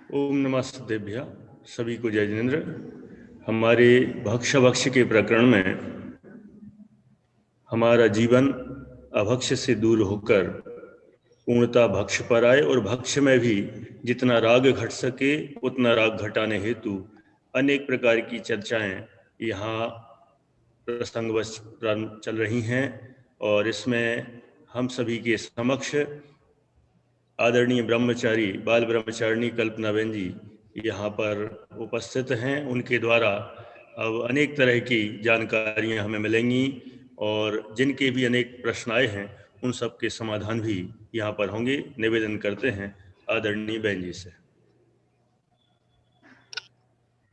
ओम नमः सिद्धेभ्यः। सभी को जय जिनेन्द्र। हमारे भक्ष के प्रकरण में हमारा जीवन अभक्ष से दूर होकर पूर्णता भक्ष पर आए और भक्ष में भी जितना राग घट सके उतना राग घटाने हेतु अनेक प्रकार की चर्चाएं यहाँ प्रसंगवश चल रही हैं और इसमें हम सभी के समक्ष आदरणीय ब्रह्मचारी बाल ब्रह्मचारिणी कल्पनाबेन जी यहाँ पर उपस्थित हैं। उनके द्वारा अब अनेक तरह की जानकारियाँ हमें मिलेंगी और जिनके भी अनेक प्रश्न आए हैं उन सब के समाधान भी यहाँ पर होंगे। निवेदन करते हैं आदरणीय बहन जी से।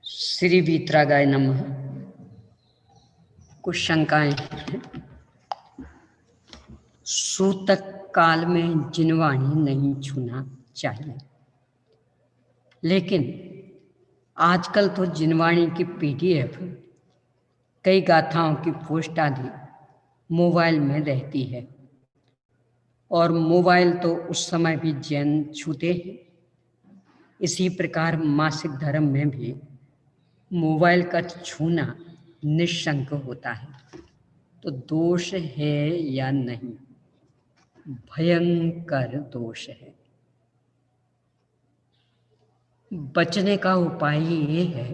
श्री वीतरागाय नमः। कुछ शंकाएं हैं। सूतक काल में जिनवाणी नहीं छूना चाहिए, लेकिन आजकल तो जिनवाणी की PDF कई गाथाओं की पोस्ट आदि मोबाइल में रहती है और मोबाइल तो उस समय भी जैन छूते हैं। इसी प्रकार मासिक धर्म में भी मोबाइल का छूना निशंक होता है, तो दोष है या नहीं? भयंकर दोष है। बचने का उपाय ये है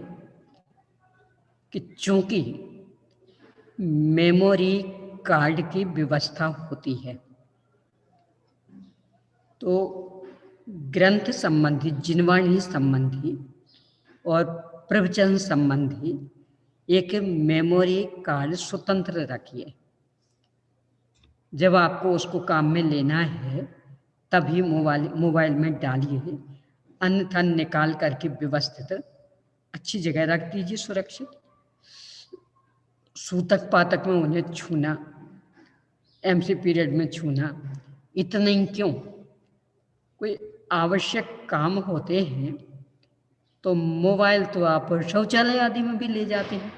कि चूंकि मेमोरी कार्ड की व्यवस्था होती है, तो ग्रंथ संबंधी, जिनवाणी संबंधी और प्रवचन संबंधी एक मेमोरी कार्ड स्वतंत्र रखिए। जब आपको उसको काम में लेना है तभी मोबाइल में डालिए, अन्यथा निकाल करके व्यवस्थित अच्छी जगह रख दीजिए, सुरक्षित। सूतक पातक में उन्हें छूना, MC पीरियड में छूना, इतना ही क्यों, कोई आवश्यक काम होते हैं तो मोबाइल तो आप शौचालय आदि में भी ले जाते हैं,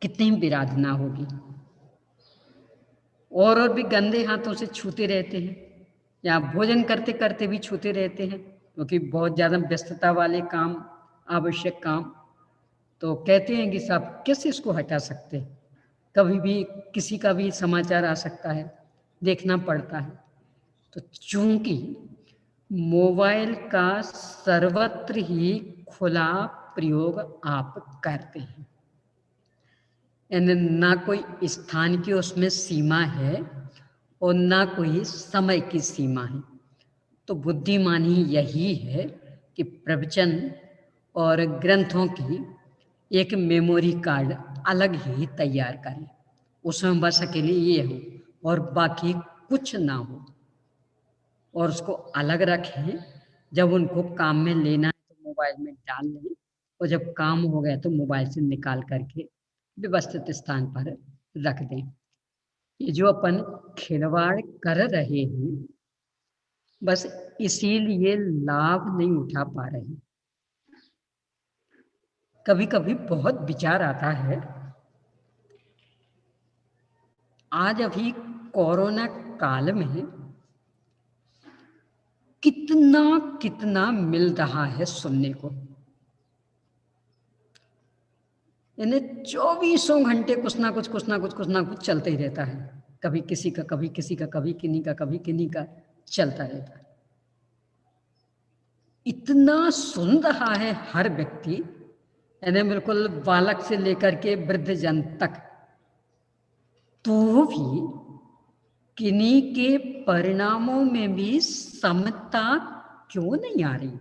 कितनी विराधना होगी। और भी गंदे हाथों से छूते रहते हैं, या भोजन करते करते भी छूते रहते हैं, क्योंकि बहुत ज़्यादा व्यस्तता वाले काम, आवश्यक काम, तो कहते हैं कि साहब कैसे इसको हटा सकते हैं, कभी भी किसी का भी समाचार आ सकता है, देखना पड़ता है। तो चूंकि मोबाइल का सर्वत्र ही खुला प्रयोग आप करते हैं, यानी ना कोई स्थान की उसमें सीमा है और ना कोई समय की सीमा है, तो बुद्धिमानी यही है कि प्रवचन और ग्रंथों की एक मेमोरी कार्ड अलग ही तैयार करें, उसमें बस अकेले ये हो और बाकी कुछ ना हो, और उसको अलग रखें। जब उनको काम में लेना है तो मोबाइल में डाल लें, और जब काम हो गया तो मोबाइल से निकाल करके व्यवस्थित स्थान पर रख दें। ये जो अपन खिलवाड़ कर रहे हैं, बस इसीलिए लाभ नहीं उठा पा रहे हैं। कभी कभी बहुत विचार आता है, आज अभी कोरोना काल में कितना कितना मिल रहा है सुनने को, यानी 24 घंटे कुछ ना कुछ चलते ही रहता है। कभी किसी का, कभी किसी का, कभी किन्हीं का, कभी किन्हीं का, चलता रहता है। इतना सुन रहा है हर व्यक्ति, यानी बिल्कुल बालक से लेकर के वृद्ध जन तक, तो भी किन्हीं के परिणामों में भी समता क्यों नहीं आ रही?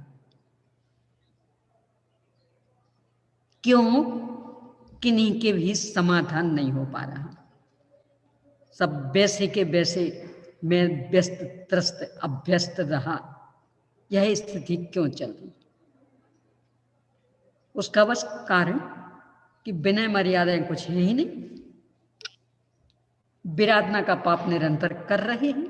क्यों किन्हीं के भी समाधान नहीं हो पा रहा? सब वैसे के वैसे मैं व्यस्त त्रस्त अभ्यस्त रहा, यह स्थिति क्यों चल रही? उसका बस कारण कि बिना मर्यादाएं कुछ है ही नहीं, विराधना का पाप निरंतर कर रहे हैं।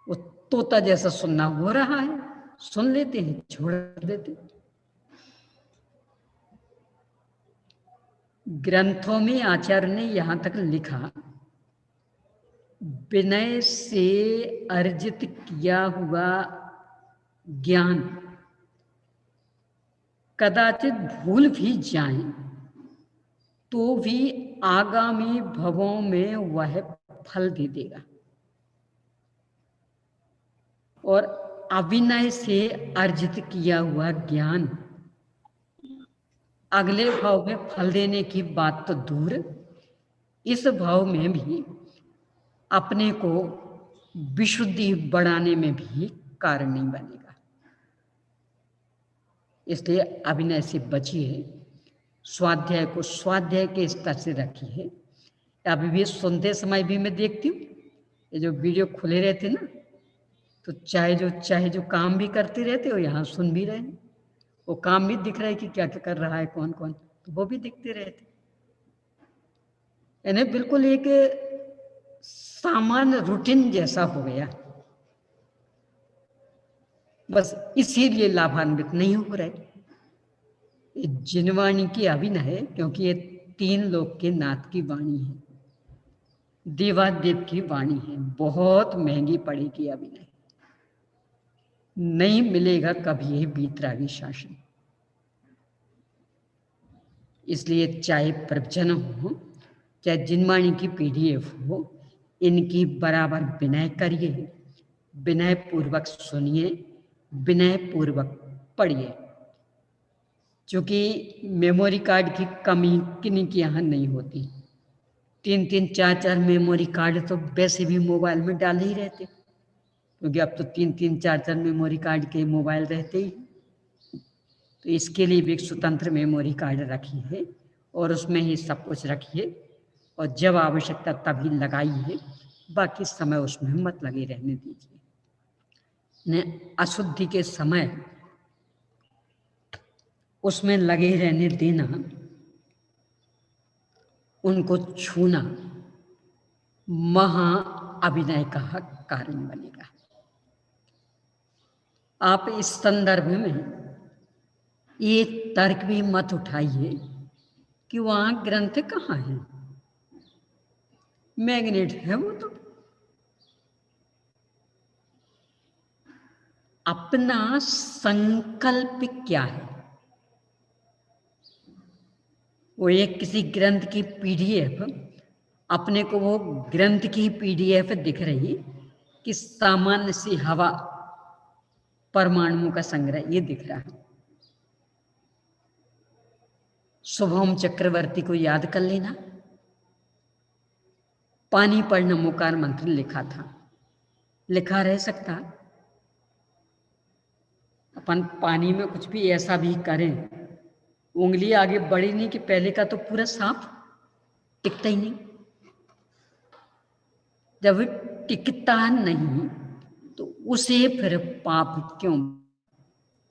वो तोता जैसा सुनना हो रहा है, सुन लेते हैं, छोड़ देते। ग्रंथों में आचार्य ने यहां तक लिखा, विनय से अर्जित किया हुआ ज्ञान कदाचित भूल भी जाएं तो भी आगामी भवों में वह फल दे देगा, और अभिनय से अर्जित किया हुआ ज्ञान अगले भाव में फल देने की बात तो दूर, इस भाव में भी अपने को विशुद्धि बढ़ाने में भी कारण नहीं बनेगा। इसलिए अभिनय से बचिए, स्वाध्याय को स्वाध्याय के स्तर से रखिए। अभी भी सुनते समय भी मैं देखती हूँ ये जो वीडियो खुले रहते ना, तो चाहे जो काम भी करते रहते हो, यहाँ सुन भी रहे हैं, वो काम भी दिख रहा है कि क्या क्या कर रहा है कौन कौन, तो वो भी दिखते रहते। यानी बिल्कुल एक सामान्य रूटीन जैसा हो गया, बस इसीलिए लाभान्वित नहीं हो रहे। जिनवाणी की अभिनय है, क्योंकि ये 3 लोक के नाथ की वाणी है, देवादेव की वाणी है, बहुत महंगी पड़ेगी अभिनय, नहीं मिलेगा कभी ये बीतरागी शासन। इसलिए चाहे प्रवचन हो, चाहे जिनवाणी की पीडीएफ हो, इनकी बराबर विनय करिए, विनय पूर्वक सुनिए, विनय पूर्वक पढ़िए। क्योंकि मेमोरी कार्ड की कमी किन्हीं के यहाँ नहीं होती, 3-3, 4-4 मेमोरी कार्ड तो वैसे भी मोबाइल में डाल ही रहते, क्योंकि अब तो 3-3, 4-4 मेमोरी कार्ड के मोबाइल रहते ही। तो इसके लिए भी एक स्वतंत्र मेमोरी कार्ड रखिए और उसमें ही सब कुछ रखिए, और जब आवश्यकता तभी लगाइए, बाकी समय उसमें मत लगे रहने दीजिए। ने अशुद्धि के समय उसमें लगे रहने देना, उनको छूना महा अभिनय का कारण बनेगा। आप इस संदर्भ में ये तर्क भी मत उठाइए कि वहां ग्रंथ कहाँ है, मैग्नेट है वो तो। अपना संकल्प क्या है, वो एक किसी ग्रंथ की पीडीएफ, अपने को वो ग्रंथ की पीडीएफ दिख रही कि सामान्य सी हवा, परमाणुओं का संग्रह, ये दिख रहा है। शुभम चक्रवर्ती को याद कर लेना, पानी पर नमोकार मंत्र लिखा था, लिखा रह सकता। अपन पानी में कुछ भी ऐसा भी करें, उंगली आगे बढ़ी नहीं कि पहले का तो पूरा सांप टिकता ही नहीं। जब टिकता नहीं तो उसे फिर पाप क्यों?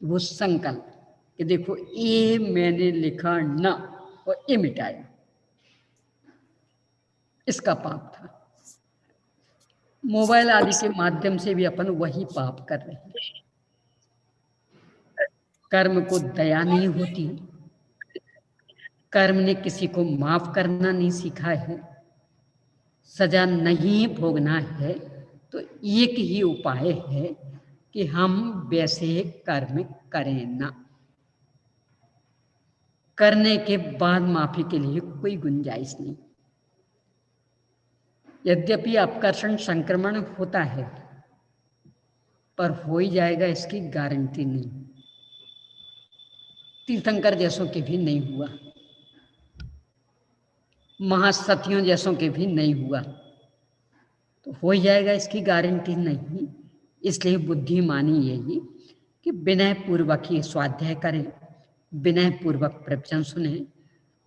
वो संकल्प कि देखो ये मैंने लिखा ना, और ये मिटाया, इसका पाप था। मोबाइल आदि के माध्यम से भी अपन वही पाप कर रहे हैं। कर्म को दया नहीं होती, कर्म ने किसी को माफ करना नहीं सिखा है, सजा नहीं भोगना है, तो एक ही उपाय है कि हम वैसे कर्म करें ना। करने के बाद माफी के लिए कोई गुंजाइश नहीं। यद्यपि अपकर्षण संक्रमण होता है, पर हो ही जाएगा इसकी गारंटी नहीं। तीर्थंकर जैसों के भी नहीं हुआ, महासतियों जैसों के भी नहीं हुआ, तो हो ही जाएगा इसकी गारंटी नहीं। इसलिए बुद्धिमानी यही कि विनय पूर्वक ही स्वाध्याय करें, विनय पूर्वक प्रवचन सुने,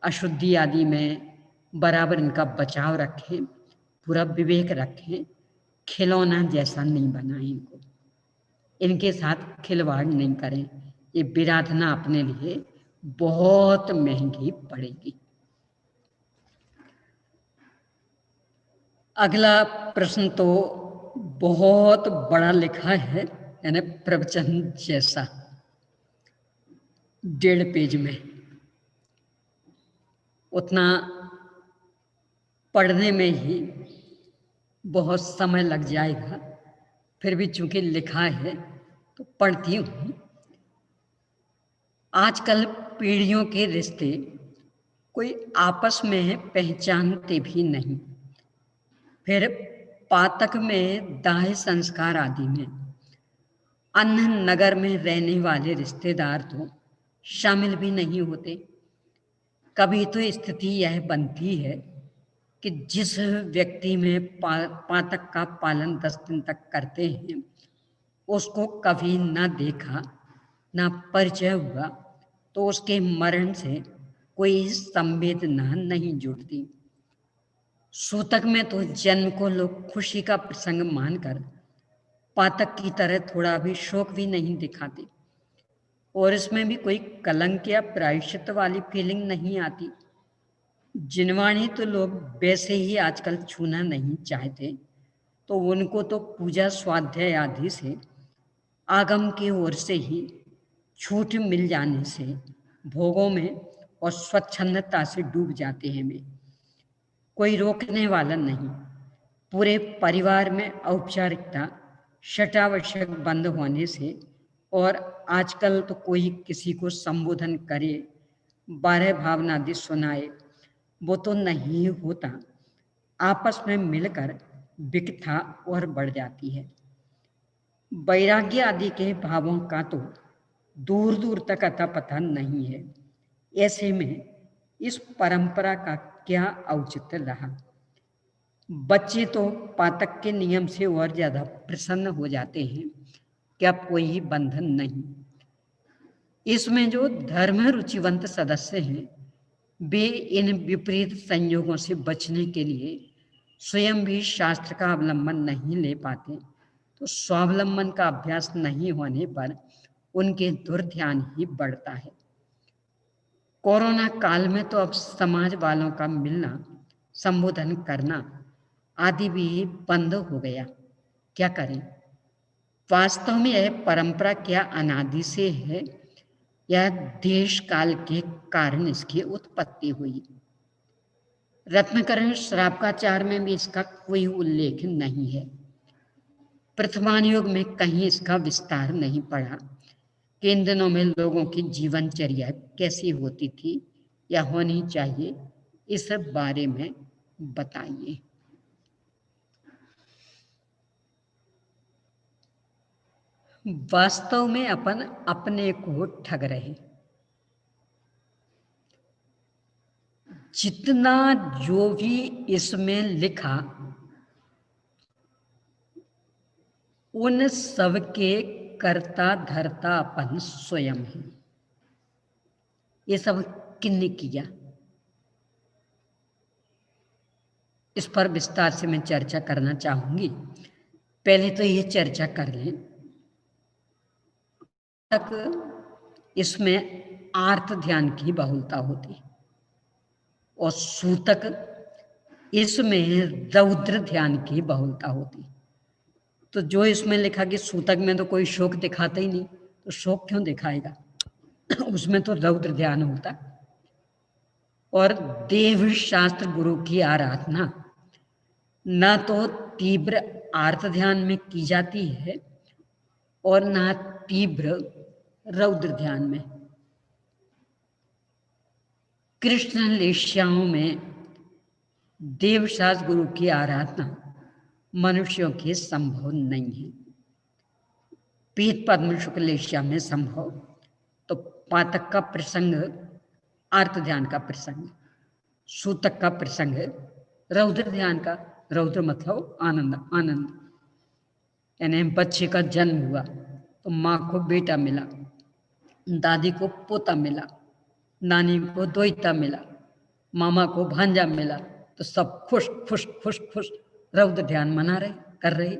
अशुद्धि आदि में बराबर इनका बचाव रखें, पूरा विवेक रखें, खिलौना जैसा नहीं बनाएं इनको, इनके साथ खिलवाड़ नहीं करें। ये विराधना अपने लिए बहुत महंगी पड़ेगी। अगला प्रश्न तो बहुत बड़ा लिखा है, यानी प्रवचन जैसा, 1.5 पेज में। उतना पढ़ने में ही बहुत समय लग जाएगा, फिर भी चूंकि लिखा है तो पढ़ती हूँ, आजकल पीढ़ियों के रिश्ते कोई आपस में पहचानते भी नहीं। फिर पातक में दाह संस्कार आदि में अन्य नगर में रहने वाले रिश्तेदार तो शामिल भी नहीं होते। कभी तो स्थिति यह बनती है कि जिस व्यक्ति में पातक का पालन 10 दिन तक करते हैं, उसको कभी ना देखा ना परिचय हुआ, तो उसके मरण से कोई संवेदना नहीं जुड़ती। सूतक में तो जन्म को लोग खुशी का प्रसंग मानकर पातक की तरह थोड़ा भी शोक भी नहीं दिखाते, और इसमें भी कोई कलंक या प्रायश्चित वाली फीलिंग नहीं आती। जिनवाणी तो लोग वैसे ही आजकल छूना नहीं चाहते, तो उनको तो पूजा स्वाध्याय आदि से आगम की ओर से ही छूट मिल जाने से भोगों में और स्वच्छंदता से डूब जाते हैं वे। कोई रोकने वाला नहीं। पूरे परिवार में औपचारिकता शटावशक बंद होने से, और आजकल तो कोई किसी को संबोधन करे, 12 भावनादि सुनाए, वो तो नहीं होता। आपस में मिलकर विकथा और बढ़ जाती है। वैराग्य आदि के भावों का तो दूर दूर तक अता पता नहीं है। ऐसे में इस परंपरा का क्या औचित्य रहा। बच्चे तो पातक के नियम से और ज्यादा प्रसन्न हो जाते हैं कि अब कोई बंधन नहीं। इसमें जो धर्म रुचिवंत सदस्य हैं, वे इन विपरीत संयोगों से बचने के लिए स्वयं भी शास्त्र का अवलंबन नहीं ले पाते, तो स्वावलंबन का अभ्यास नहीं होने पर उनके दुर्ध्यान ही बढ़ता है। कोरोना काल में तो अब समाज वालों का मिलना, संबोधन करना आदि भी बंद हो गया। क्या करें? वास्तव में यह परंपरा क्या अनादि से है या देश काल के कारण इसकी उत्पत्ति हुई? रत्नकरण श्रावकाचार में भी इसका कोई उल्लेख नहीं है। प्रथमान युग में कहीं इसका विस्तार नहीं पड़ा कि इन दिनों में लोगों की जीवनचर्या कैसी होती थी या होनी चाहिए, इस बारे में बताइए। वास्तव में अपन अपने को ठग रहे। जितना जो भी इसमें लिखा, उन सबके कर्ता धर्ता अपन स्वयं है। ये सब किन्ने किया, इस पर विस्तार से मैं चर्चा करना चाहूंगी। पहले तो ये चर्चा कर लें तक इसमें आर्त ध्यान की बहुलता होती, और सूतक इसमें रौद्र ध्यान की बहुलता होती। तो जो इसमें लिखा कि सूतक में तो कोई शोक दिखाता ही नहीं, तो शोक क्यों दिखाएगा? उसमें तो रौद्र ध्यान होता। और देव शास्त्र गुरु की आराधना ना तो तीव्र आर्त ध्यान में की जाती है और ना तीव्र रौद्र ध्यान में। कृष्ण लेश्याओं में देवशास्त्र गुरु की आराधना मनुष्यों के संभव नहीं है। पीत पद्म शुक्ल लेश्या में संभव, तो पातक का प्रसंग आर्त ध्यान का प्रसंग, सूतक का प्रसंग रौद्र ध्यान का। रौद्र मतलब आनंद, आनंद। यानी बच्चे का जन्म हुआ तो माँ को बेटा मिला, दादी को पोता मिला, नानी को दोहिता मिला, मामा को भांजा मिला, तो सब खुश खुश खुश खुश रौद्र ध्यान मना रहे, कर रहे।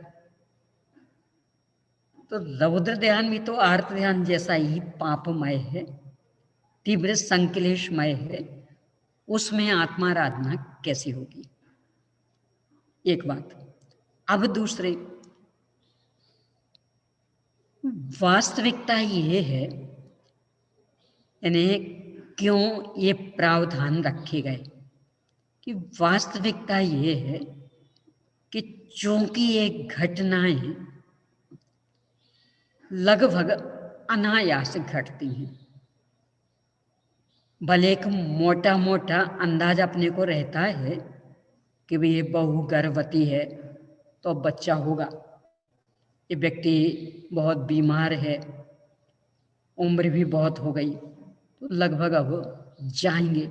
तो रौद्र ध्यान भी तो आर्त ध्यान जैसा ही पापमय है, तीव्र संकलेशमय है। उसमें आत्माराधना कैसी होगी? एक बात। अब दूसरे, वास्तविकता ये है, यानी क्यों ये प्रावधान रखे गए, कि वास्तविकता ये है कि चूंकि ये घटनाएं लगभग अनायास घटती हैं। भले एक मोटा मोटा अंदाज अपने को रहता है कि भाई ये बहू गर्भवती है तो बच्चा होगा, ये व्यक्ति बहुत बीमार है, उम्र भी बहुत हो गई, तो लगभग अब जाएंगे।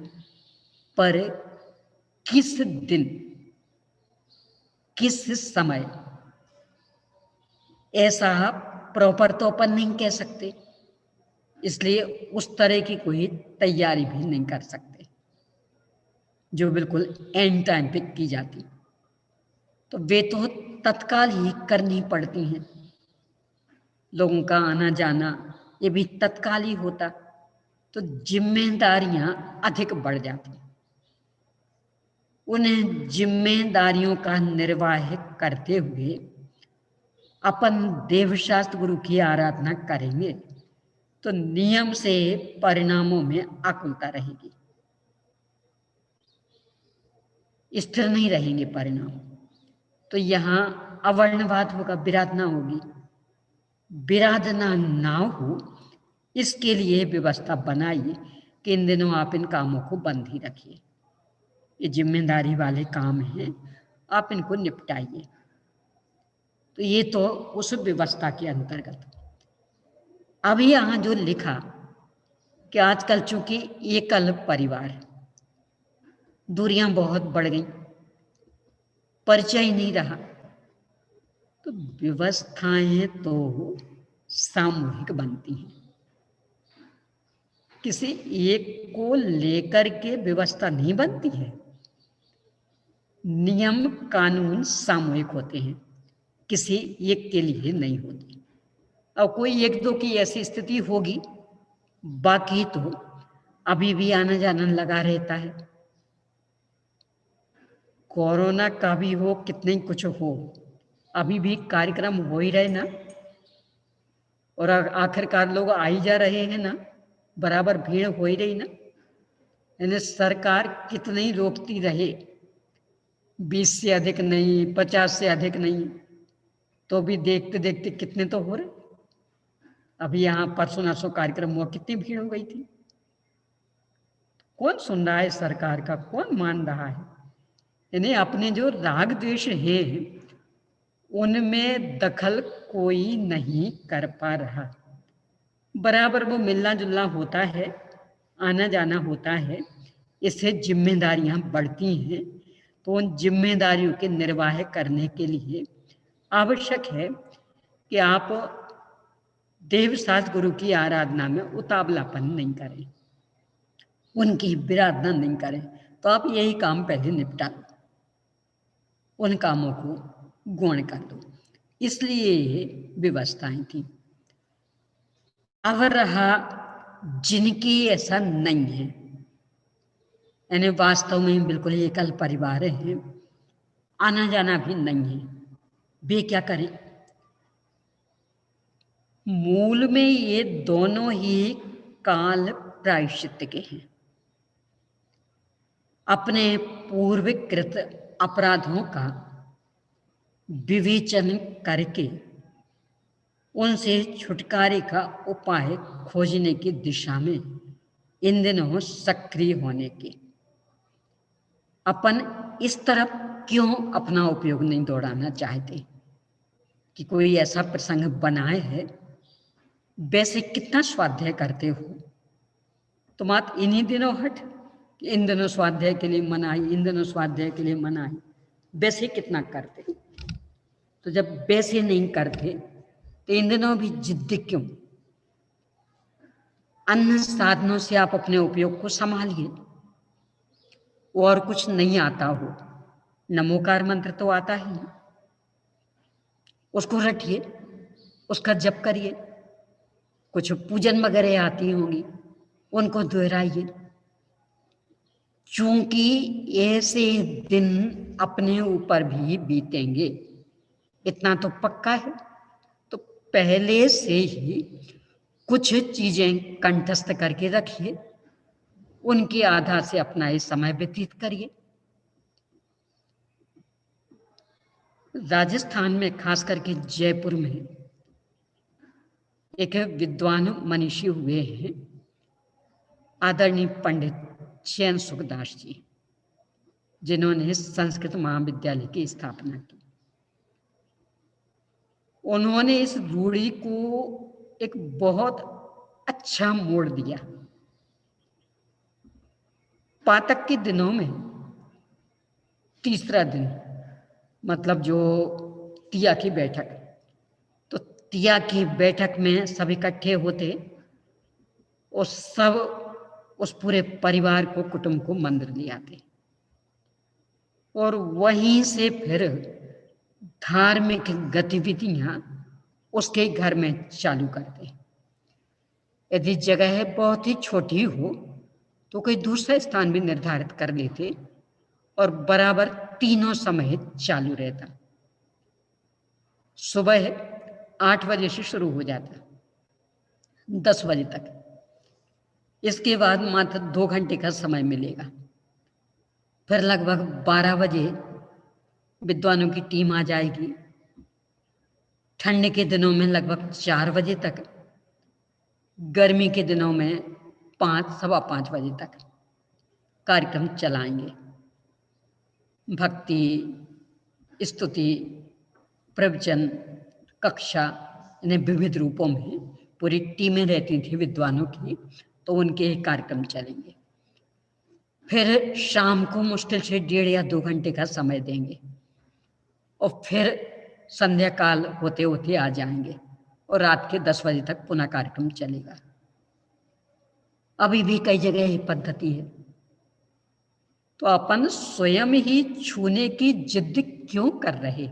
पर किस दिन, किस समय, ऐसा प्रॉपर तो अपन नहीं कह सकते, इसलिए उस तरह की कोई तैयारी भी नहीं कर सकते जो बिल्कुल एंड टाइम पे की जाती। तो वे तो तत्काल ही करनी पड़ती हैं। लोगों का आना जाना ये भी तत्काल ही होता, तो जिम्मेदारियां अधिक बढ़ जाती। उन जिम्मेदारियों का निर्वाह करते हुए अपन देवशास्त्र गुरु की आराधना करेंगे तो नियम से परिणामों में आकुलता रहेगी, स्थिर नहीं रहेंगे परिणाम। तो यहाँ अवर्णवाद होगा, विराधना होगी। विराधना ना हो इसके लिए व्यवस्था बनाइए कि इन दिनों आप इन कामों को बंद ही रखिए, ये जिम्मेदारी वाले काम हैं, आप इनको निपटाइए। तो ये तो उस व्यवस्था के अंतर्गत। अभी यहाँ जो लिखा कि आजकल चूंकि एकल परिवार, दूरियां बहुत बढ़ गई, परिचय नहीं रहा, तो व्यवस्थाएं तो सामूहिक बनती हैं। किसी एक को लेकर के व्यवस्था नहीं बनती है। नियम कानून सामूहिक होते हैं, किसी एक के लिए नहीं होती। अब कोई एक दो की ऐसी स्थिति होगी, बाकी तो अभी भी आना जाना लगा रहता है। कोरोना का भी हो, कितने कुछ हो, अभी भी कार्यक्रम हो ही रहे ना, और आखिरकार लोग आ ही जा रहे हैं ना, बराबर भीड़ हो ही रही ना। यानी सरकार कितनी ही रोकती रहे, 20 से अधिक नहीं, 50 से अधिक नहीं, तो भी देखते देखते कितने तो हो रहे। अभी यहाँ परसों नरसों कार्यक्रम हुआ, कितनी भीड़ हो गई थी। कौन सुन रहा है सरकार का, कौन मान रहा है? यानी अपने जो राग द्वेष है उनमें दखल कोई नहीं कर पा रहा। बराबर वो मिलना जुलना होता है, आना जाना होता है, इससे जिम्मेदारियां बढ़ती हैं। तो उन जिम्मेदारियों के निर्वाह करने के लिए आवश्यक है कि आप देवशास्त्र गुरु की आराधना में उतावलापन नहीं करें, उनकी विराधना नहीं करें। तो आप यही काम पहले निपटा लो, उन कामों को गौण कर दो, इसलिए ये व्यवस्थाएं थी। अब रहा जिनकी ऐसा नहीं है, यानी वास्तव में बिल्कुल एकल परिवार है, आना जाना भी नहीं है, वे क्या करें? मूल में ये दोनों ही काल प्रायश्चित के हैं। अपने पूर्वकृत अपराधों का विवेचन करके उनसे छुटकारे का उपाय खोजने की दिशा में इन दिनों सक्रिय होने की। अपन इस तरफ क्यों अपना उपयोग नहीं दौड़ाना चाहते कि कोई ऐसा प्रसंग बनाए है? वैसे कितना स्वाध्याय करते हो तुम? आप इन्हीं दिनों हट, इन दिनों स्वाध्याय के लिए मनाई, इन दिनों स्वाध्याय के लिए मनाई, वैसे कितना करते? तो जब वैसे नहीं करते तो इन दिनों भी जिद्द क्यों? अन्य साधनों से आप अपने उपयोग को संभालिए। और कुछ नहीं आता हो, नमोकार मंत्र तो आता ही, उसको रटिए, उसका जप करिए। कुछ पूजन वगैरह आती होंगी, उनको दोहराइए। चूंकि ऐसे दिन अपने ऊपर भी बीतेंगे, इतना तो पक्का है, तो पहले से ही कुछ चीजें कंठस्थ करके रखिए, उनके आधार से अपना ये समय व्यतीत करिए। राजस्थान में, खास करके जयपुर में, एक विद्वान मनीषी हुए हैं आदरणीय पंडित चैन सुखदास जी, जिन्होंने संस्कृत महाविद्यालय की स्थापना की। उन्होंने इस रूढ़ी को एक बहुत अच्छा मोड़ दिया। पातक के दिनों में तीसरा दिन, मतलब जो तिया की बैठक, तो तिया की बैठक में सब इकट्ठे होते और सब उस पूरे परिवार को, कुटुंब को मंदिर ले आते और वहीं से फिर धार्मिक गतिविधियां उसके घर में चालू करते। यदि जगह बहुत ही छोटी हो तो कोई दूसरा स्थान भी निर्धारित कर लेते और बराबर तीनों समय चालू रहता। सुबह 8 बजे से शुरू हो जाता 10 बजे तक। इसके बाद मात्र 2 घंटे का समय मिलेगा। फिर लगभग 12 बजे विद्वानों की टीम आ जाएगी। ठंड के दिनों में लगभग 4 बजे तक, गर्मी के दिनों में 5, सवा 5 बजे तक कार्यक्रम चलाएंगे। भक्ति, स्तुति, प्रवचन, कक्षा, इन्हें विविध रूपों में पूरी टीमें रहती थी विद्वानों की, तो उनके कार्यक्रम चलेंगे। फिर शाम को मुश्किल से 1.5 या 2 घंटे का समय देंगे और फिर संध्या काल होते होते आ जाएंगे और रात के 10 बजे तक पुनः कार्यक्रम चलेगा। अभी भी कई जगह ये पद्धति है। तो अपन स्वयं ही छूने की जिद क्यों कर रहे?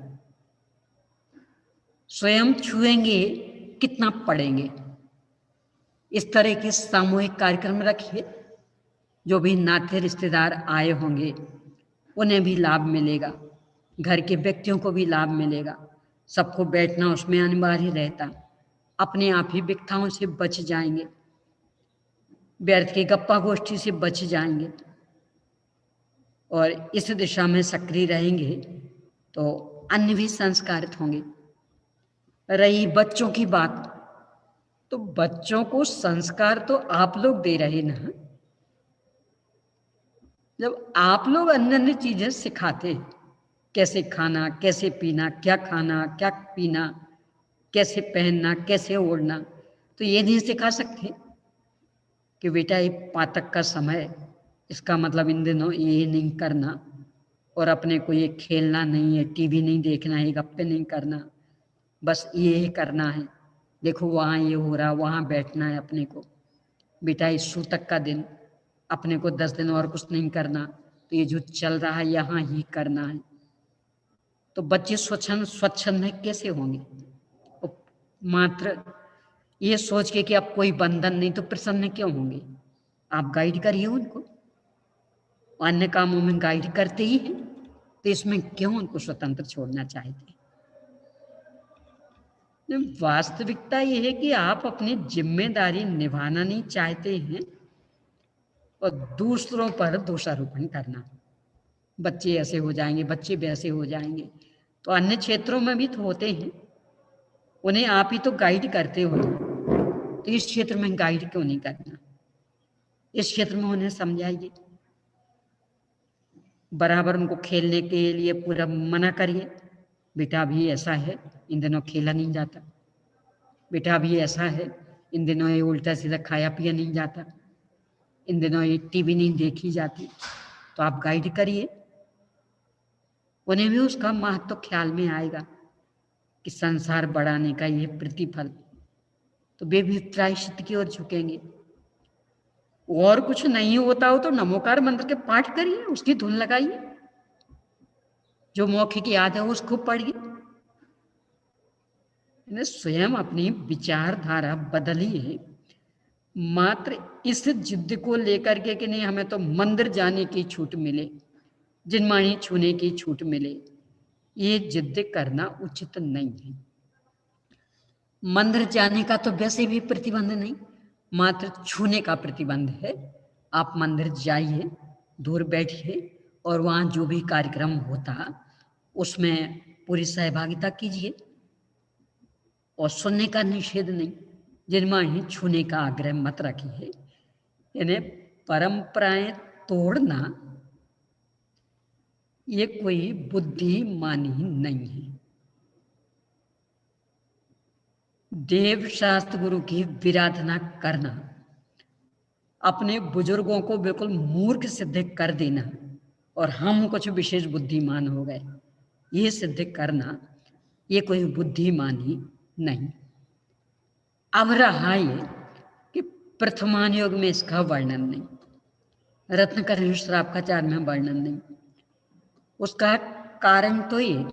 स्वयं छुएंगे कितना पढ़ेंगे? इस तरह के सामूहिक कार्यक्रम रखिए, जो भी नाते रिश्तेदार आए होंगे उन्हें भी लाभ मिलेगा, घर के व्यक्तियों को भी लाभ मिलेगा। सबको बैठना उसमें अनिवार्य रहता, अपने आप ही विकथाओं से बच जाएंगे, व्यर्थ की गप्पा गोष्ठी से बच जाएंगे और इस दिशा में सक्रिय रहेंगे तो अन्य भी संस्कारित होंगे। रही बच्चों की बात, तो बच्चों को संस्कार तो आप लोग दे रहे ना। जब आप लोग अन्य अन्य चीजें सिखाते, कैसे खाना, कैसे पीना, क्या खाना, क्या पीना, कैसे पहनना, कैसे ओढ़ना, तो ये नहीं सिखा सकते कि बेटा ये पातक का समय, इसका मतलब इन दिनों ये नहीं करना और अपने को ये खेलना नहीं है, टीवी नहीं देखना है, गप्पे नहीं करना, बस ये करना है। देखो वहाँ ये हो रहा, वहाँ बैठना है अपने को। बेटा इस सूतक का दिन, अपने को 10 दिन और कुछ नहीं करना, तो ये जो चल रहा है यहाँ ही करना है। तो बच्चे स्वच्छंद कैसे होंगे? मात्र ये सोच के कि अब कोई बंधन नहीं, तो प्रसन्न क्यों होंगे? आप गाइड करिए उनको, अन्य कामों में गाइड करते ही हैं, तो इसमें क्यों उनको स्वतंत्र छोड़ना चाहते? वास्तविकता यह है कि आप अपनी जिम्मेदारी निभाना नहीं चाहते हैं और दूसरों पर दोषारोपण करना। बच्चे ऐसे हो जाएंगे, बच्चे वैसे हो जाएंगे, तो अन्य क्षेत्रों में भी तो होते हैं, उन्हें आप ही तो गाइड करते हो, तो इस क्षेत्र में गाइड क्यों नहीं करना? इस क्षेत्र में उन्हें समझाइए, बराबर उनको खेलने के लिए पूरा मना करिए। बेटा अभी ऐसा है, इन दिनों खेला नहीं जाता। बेटा अभी ऐसा है, इन दिनों ये उल्टा सीधा खाया पिया नहीं जाता, इन दिनों ये टीवी नहीं देखी जाती। तो आप गाइड करिए, उन्हें भी उसका महत्व तो ख्याल में आएगा कि संसार बढ़ाने का ये प्रतिफल, तो वे भी प्रायश्चित की ओर झुकेंगे। और कुछ नहीं होता हो तो नमोकार मंत्र के पाठ करिए, उसकी धुन लगाइए, जो मौखिक याद है उसको पढ़िए। स्वयं अपनी विचारधारा बदलिए। मात्र इस जिद को लेकर के कि नहीं हमें तो मंदिर जाने की छूट मिले, जिनमानी छूने की छूट मिले, ये जिद करना उचित नहीं है। मंदिर जाने का तो वैसे भी प्रतिबंध नहीं, मात्र छूने का प्रतिबंध है। आप मंदिर जाइए, दूर बैठिए और वहाँ जो भी कार्यक्रम होता उसमें पूरी सहभागिता कीजिए और सुनने का निषेध नहीं। जिनमा ही छूने का आग्रह मत रखिए। यानी परंपराएं तोड़ना ये कोई बुद्धिमानी नहीं है। देव शास्त्र गुरु की विराधना करना, अपने बुजुर्गों को बिल्कुल मूर्ख सिद्ध कर देना और हम कुछ विशेष बुद्धिमान हो गए, ये सिद्ध करना ये कोई बुद्धिमानी नहीं। अब रहा ये कि प्रथमान योग में इसका वर्णन नहीं, रत्नकर श्रावकाचार में वर्णन नहीं। उसका कारण तो ये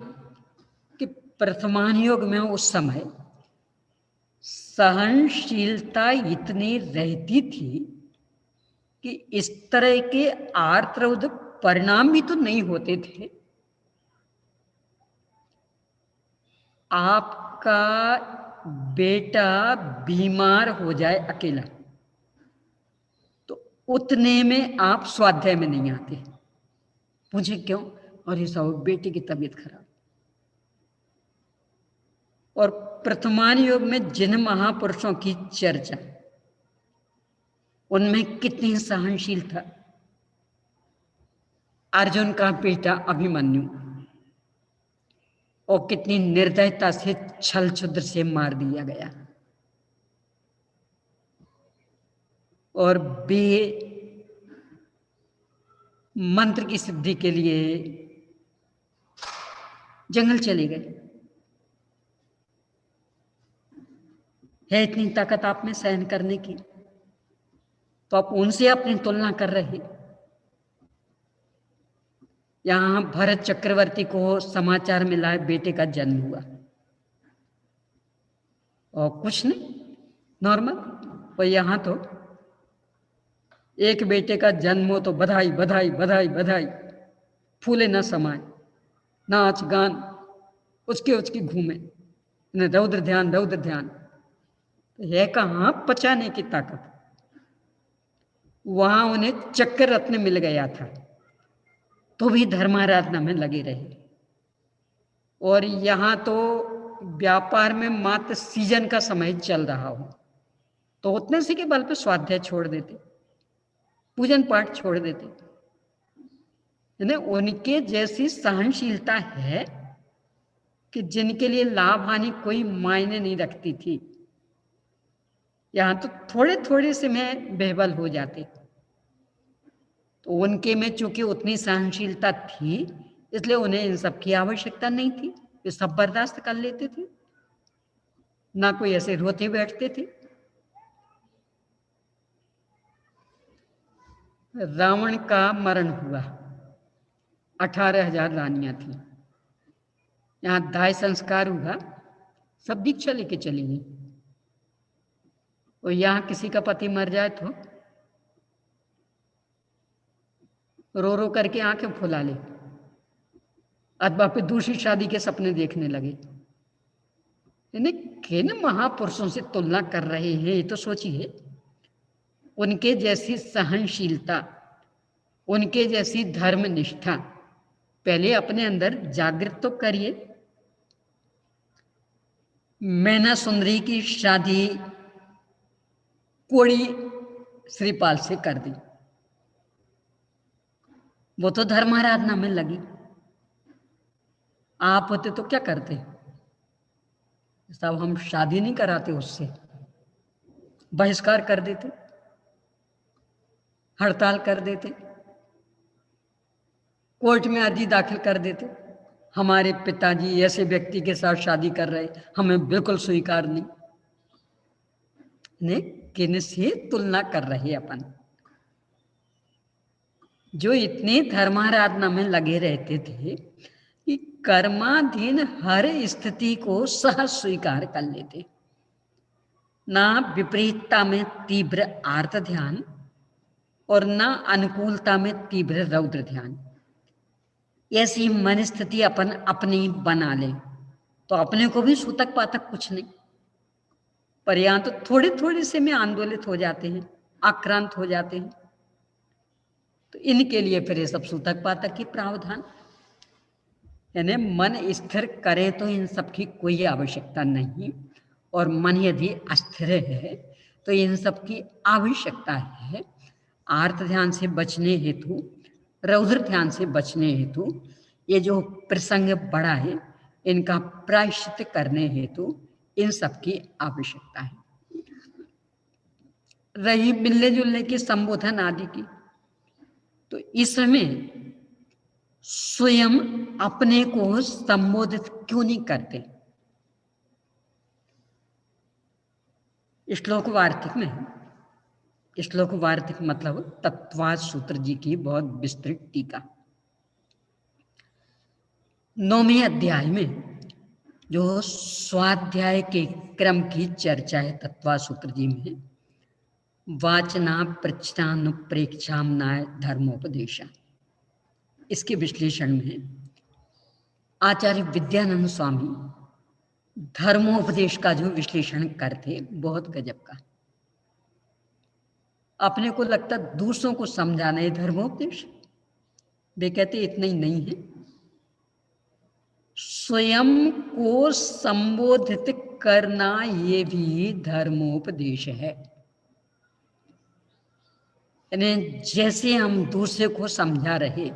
कि प्रथमान योग में उस समय सहनशीलता इतनी रहती थी कि इस तरह के आर्तरौध परिणाम भी तो नहीं होते थे। आपका बेटा बीमार हो जाए अकेला तो उतने में आप स्वाध्याय में नहीं आते, पूछे क्यों? और ये सब बेटे की तबीयत खराब। और प्रथमान योग में जिन महापुरुषों की चर्चा, उनमें कितनी सहनशील था। अर्जुन का बेटा अभिमन्यु और कितनी निर्दयता से छल छुद्र से मार दिया गया, और वे मंत्र की सिद्धि के लिए जंगल चले गए। है इतनी ताकत आप में सहन करने की, तो आप उनसे अपनी तुलना कर रहे। यहां भरत चक्रवर्ती को समाचार मिला है बेटे का जन्म हुआ और कुछ नहीं, नॉर्मल। और यहां तो एक बेटे का जन्म हो तो बधाई बधाई बधाई बधाई, फूले न समाए, नाच गान, उसके घूमे, रौद्र ध्यान रौद्र ध्यान। तो है कहाँ पचाने की ताकत? वहां उन्हें चक्र रत्न मिल गया था तो भी धर्माराधना में लगे रहे। और यहां तो व्यापार में मात्र सीजन का समय चल रहा हो तो उतने से के बल पे स्वाध्याय छोड़ देते, पूजन पाठ छोड़ देते। यानी उनके जैसी सहनशीलता है कि जिनके लिए लाभ हानि कोई मायने नहीं रखती थी। यहां तो थोड़े थोड़े से में बेहबल हो जाते, तो उनके में चूंकि उतनी सहनशीलता थी इसलिए उन्हें इन सब की आवश्यकता नहीं थी, वे सब बर्दाश्त कर लेते थे, ना कोई ऐसे रोते बैठते थे। रावण का मरण हुआ, 18,000 रानियां थी, यहां दाह संस्कार हुआ, सब दीक्षा लेके चली गई। और यहां किसी का पति मर जाए तो रो रो करके आंखें फुला ले, अथवा फिर दूसरी शादी के सपने देखने लगे। यानी किन महापुरुषों से तुलना कर रहे हैं ये तो सोचिए। उनके जैसी सहनशीलता, उनके जैसी धर्म निष्ठा पहले अपने अंदर जागृत तो करिए। मैना सुंदरी की शादी कोड़ी श्रीपाल से कर दी, वो तो धर्माराधना में लगी। आप होते तो क्या करते? साहब हम शादी नहीं कराते, उससे बहिष्कार कर देते, हड़ताल कर देते, कोर्ट में अर्जी दाखिल कर देते, हमारे पिताजी ऐसे व्यक्ति के साथ शादी कर रहे, हमें बिल्कुल स्वीकार नहीं। ने किन से तुलना कर रहे अपन? जो इतने धर्माराधना में लगे रहते थे कि कर्माधीन हर स्थिति को सहज स्वीकार कर लेते, ना विपरीतता में तीव्र आर्त ध्यान और ना अनुकूलता में तीव्र रौद्र ध्यान। ऐसी मन स्थिति अपन अपनी बना ले तो अपने को भी सूतक पातक कुछ नहीं, पर यहां तो थोड़े थोड़े से में आंदोलित हो जाते हैं, आक्रांत हो जाते हैं। तो इनके लिए फिर ये सब सूतक पातक की प्रावधान। यानी मन स्थिर करे तो इन सब की कोई आवश्यकता नहीं। और मन यदि अस्थिर है तो इन सब की आवश्यकता है। आर्त ध्यान से बचने हेतु, रौद्र ध्यान से बचने हेतु, ये जो प्रसंग बड़ा है इनका प्रायश्चित करने हेतु इन सब की आवश्यकता है। रही मिलने जुलने की, संबोधन आदि की, तो इसमें स्वयं अपने को संबोधित क्यों नहीं करते? श्लोक वार्तिक में, श्लोक वार्तिक मतलब तत्वाद सूत्र जी की बहुत विस्तृत टीका, 9वें अध्याय में जो स्वाध्याय के क्रम की चर्चा है तत्वाद सूत्र जी में, वाचना प्रच्छानुप्रेक्षामनाय धर्मोपदेशा, इसके विश्लेषण में आचार्य विद्यानंद स्वामी धर्मोपदेश का जो विश्लेषण करते बहुत गजब का। अपने को लगता दूसरों को समझाना है धर्मोपदेश, वे कहते इतना ही नहीं है, स्वयं को संबोधित करना ये भी धर्मोपदेश है। यानी जैसे हम दूसरे को समझा रहे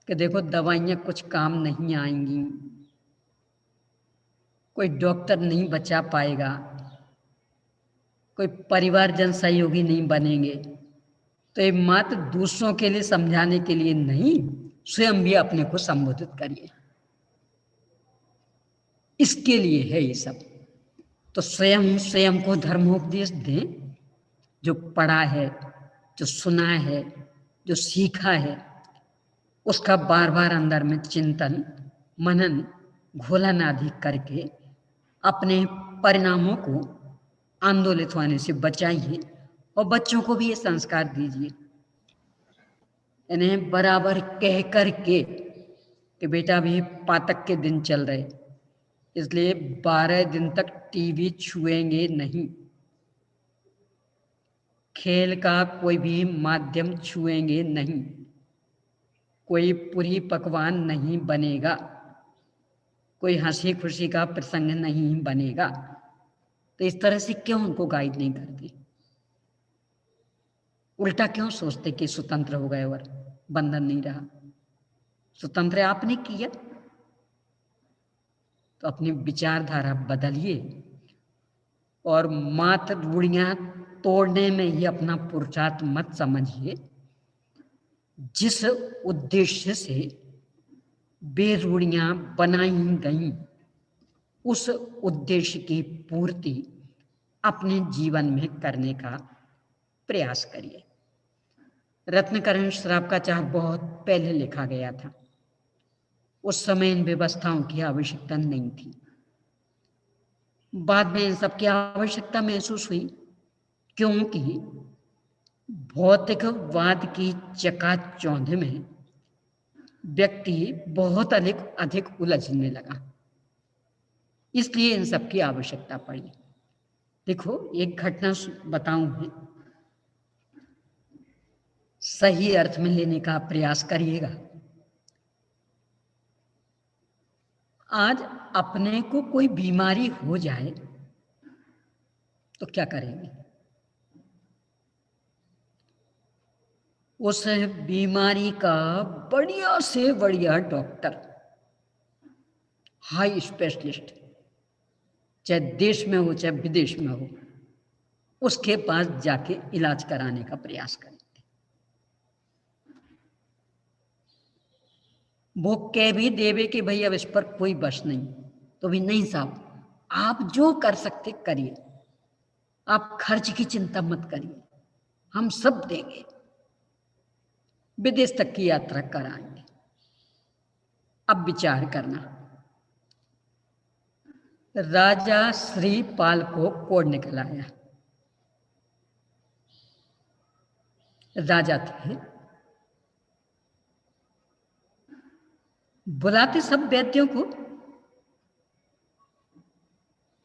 कि देखो दवाइयाँ कुछ काम नहीं आएंगी, कोई डॉक्टर नहीं बचा पाएगा, कोई परिवार जन सहयोगी नहीं बनेंगे, तो ये मात्र दूसरों के लिए समझाने के लिए नहीं, स्वयं भी अपने को संबोधित करिए, इसके लिए है ये सब। तो स्वयं को धर्मोपदेश दें, जो पढ़ा है, जो सुना है, जो सीखा है, उसका बार बार अंदर में चिंतन मनन घोलन आदि करके अपने परिणामों को आंदोलित होने से बचाइए और बच्चों को भी ये संस्कार दीजिए। इन्हें बराबर कह कर के कि बेटा भी पातक के दिन चल रहे, इसलिए 12 दिन तक टीवी छुएंगे नहीं, खेल का कोई भी माध्यम छुएंगे नहीं, कोई पूरी पकवान नहीं बनेगा, कोई हंसी खुशी का प्रसंग नहीं बनेगा। तो इस तरह से क्यों उनको गाइड नहीं करती? उल्टा क्यों सोचते कि स्वतंत्र हो गए और बंधन नहीं रहा? स्वतंत्र आपने किया तो अपनी विचारधारा बदलिए और मात्र रूढ़ियां तोड़ने में ही अपना पुरुषार्थ मत समझिए। जिस उद्देश्य से बेरूढ़ियां बनाई गई, उस उद्देश्य की पूर्ति अपने जीवन में करने का प्रयास करिए। रत्नकरण श्राप का चार्ट बहुत पहले लिखा गया था, उस समय इन व्यवस्थाओं की आवश्यकता नहीं थी। बाद में इन सब की आवश्यकता महसूस हुई, क्योंकि भौतिकवाद की चकाचौंध में व्यक्ति बहुत अधिक उलझने लगा, इसलिए इन सब की आवश्यकता पड़ी। देखो एक घटना बताऊं मैं, सही अर्थ में लेने का प्रयास करिएगा। आज अपने को कोई बीमारी हो जाए तो क्या करेंगे? उस बीमारी का बढ़िया से बढ़िया डॉक्टर, हाई स्पेशलिस्ट, चाहे देश में हो चाहे विदेश में हो, उसके पास जाके इलाज कराने का प्रयास करेंगे। वो कह भी देवे कि भाई अब इस पर कोई बस नहीं, तो भी नहीं साहब, आप जो कर सकते करिए, आप खर्च की चिंता मत करिए, हम सब देंगे, विदेश तक की यात्रा कराएंगे। अब विचार करना, राजा श्रीपाल को कोड निकल आया। राजा थे, बुलाते सब वैद्यों को,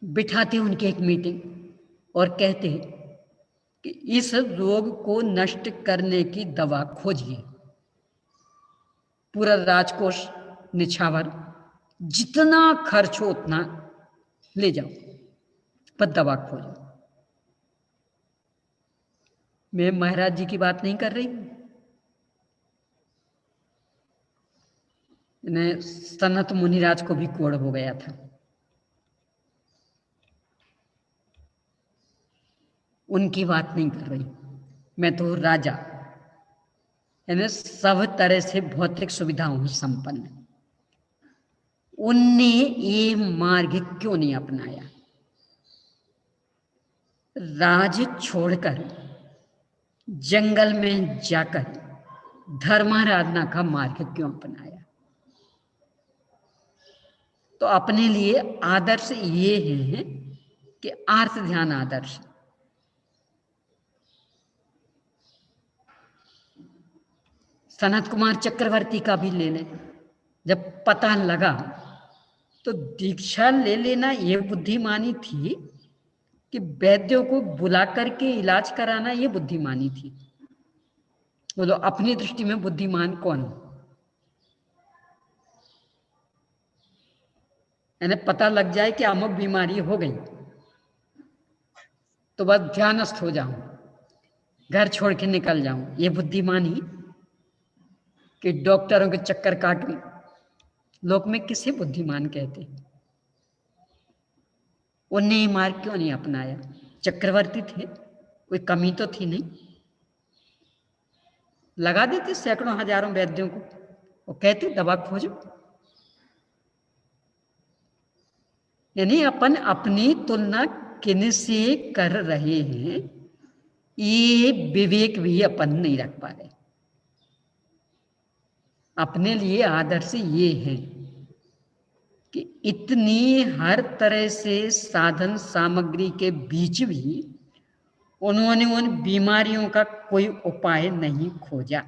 बिठाते उनकी एक मीटिंग और कहते कि इस रोग को नष्ट करने की दवा खोजिए। पूरा राजकोष निछावर, जितना खर्च हो उतना ले जाओ, पर दवा खोजो। मैं महाराज जी की बात नहीं कर रही हूं। सनत मुनिराज को भी कोढ़ हो गया था। उनकी बात नहीं कर रही मैं, तो राजा यानी सब तरह से भौतिक सुविधाओं संपन्न, उनने ये मार्ग क्यों नहीं अपनाया? राज छोड़कर जंगल में जाकर धर्माराधना का मार्ग क्यों अपनाया? तो अपने लिए आदर्श ये है कि आर्त ध्यान आदर्श। सनत कुमार चक्रवर्ती का भी ले लें। जब पता लगा तो दीक्षा ले लेना ये बुद्धिमानी थी कि वैद्यों को बुला करके इलाज कराना ये बुद्धिमानी थी? बोलो अपनी दृष्टि में बुद्धिमान कौन? यानी पता लग जाए कि अमुक बीमारी हो गई तो बस ध्यानस्थ हो जाऊं, घर छोड़ के निकल जाऊं, ये बुद्धिमानी? कि डॉक्टरों के चक्कर काटूं? लोक में किसे बुद्धिमान कहते? उनने ये मार्ग क्यों नहीं अपनाया? चक्रवर्ती थे, कोई कमी तो थी नहीं। लगा देते सैकड़ों हजारों वैद्यों को, वो कहते दवा खोजो। यानी अपन अपनी तुलना किन से कर रहे हैं ये विवेक भी अपन नहीं रख पा रहे। अपने लिए आदर्श ये है कि इतनी हर तरह से साधन सामग्री के बीच भी उन्होंने उन बीमारियों का कोई उपाय नहीं खोजा।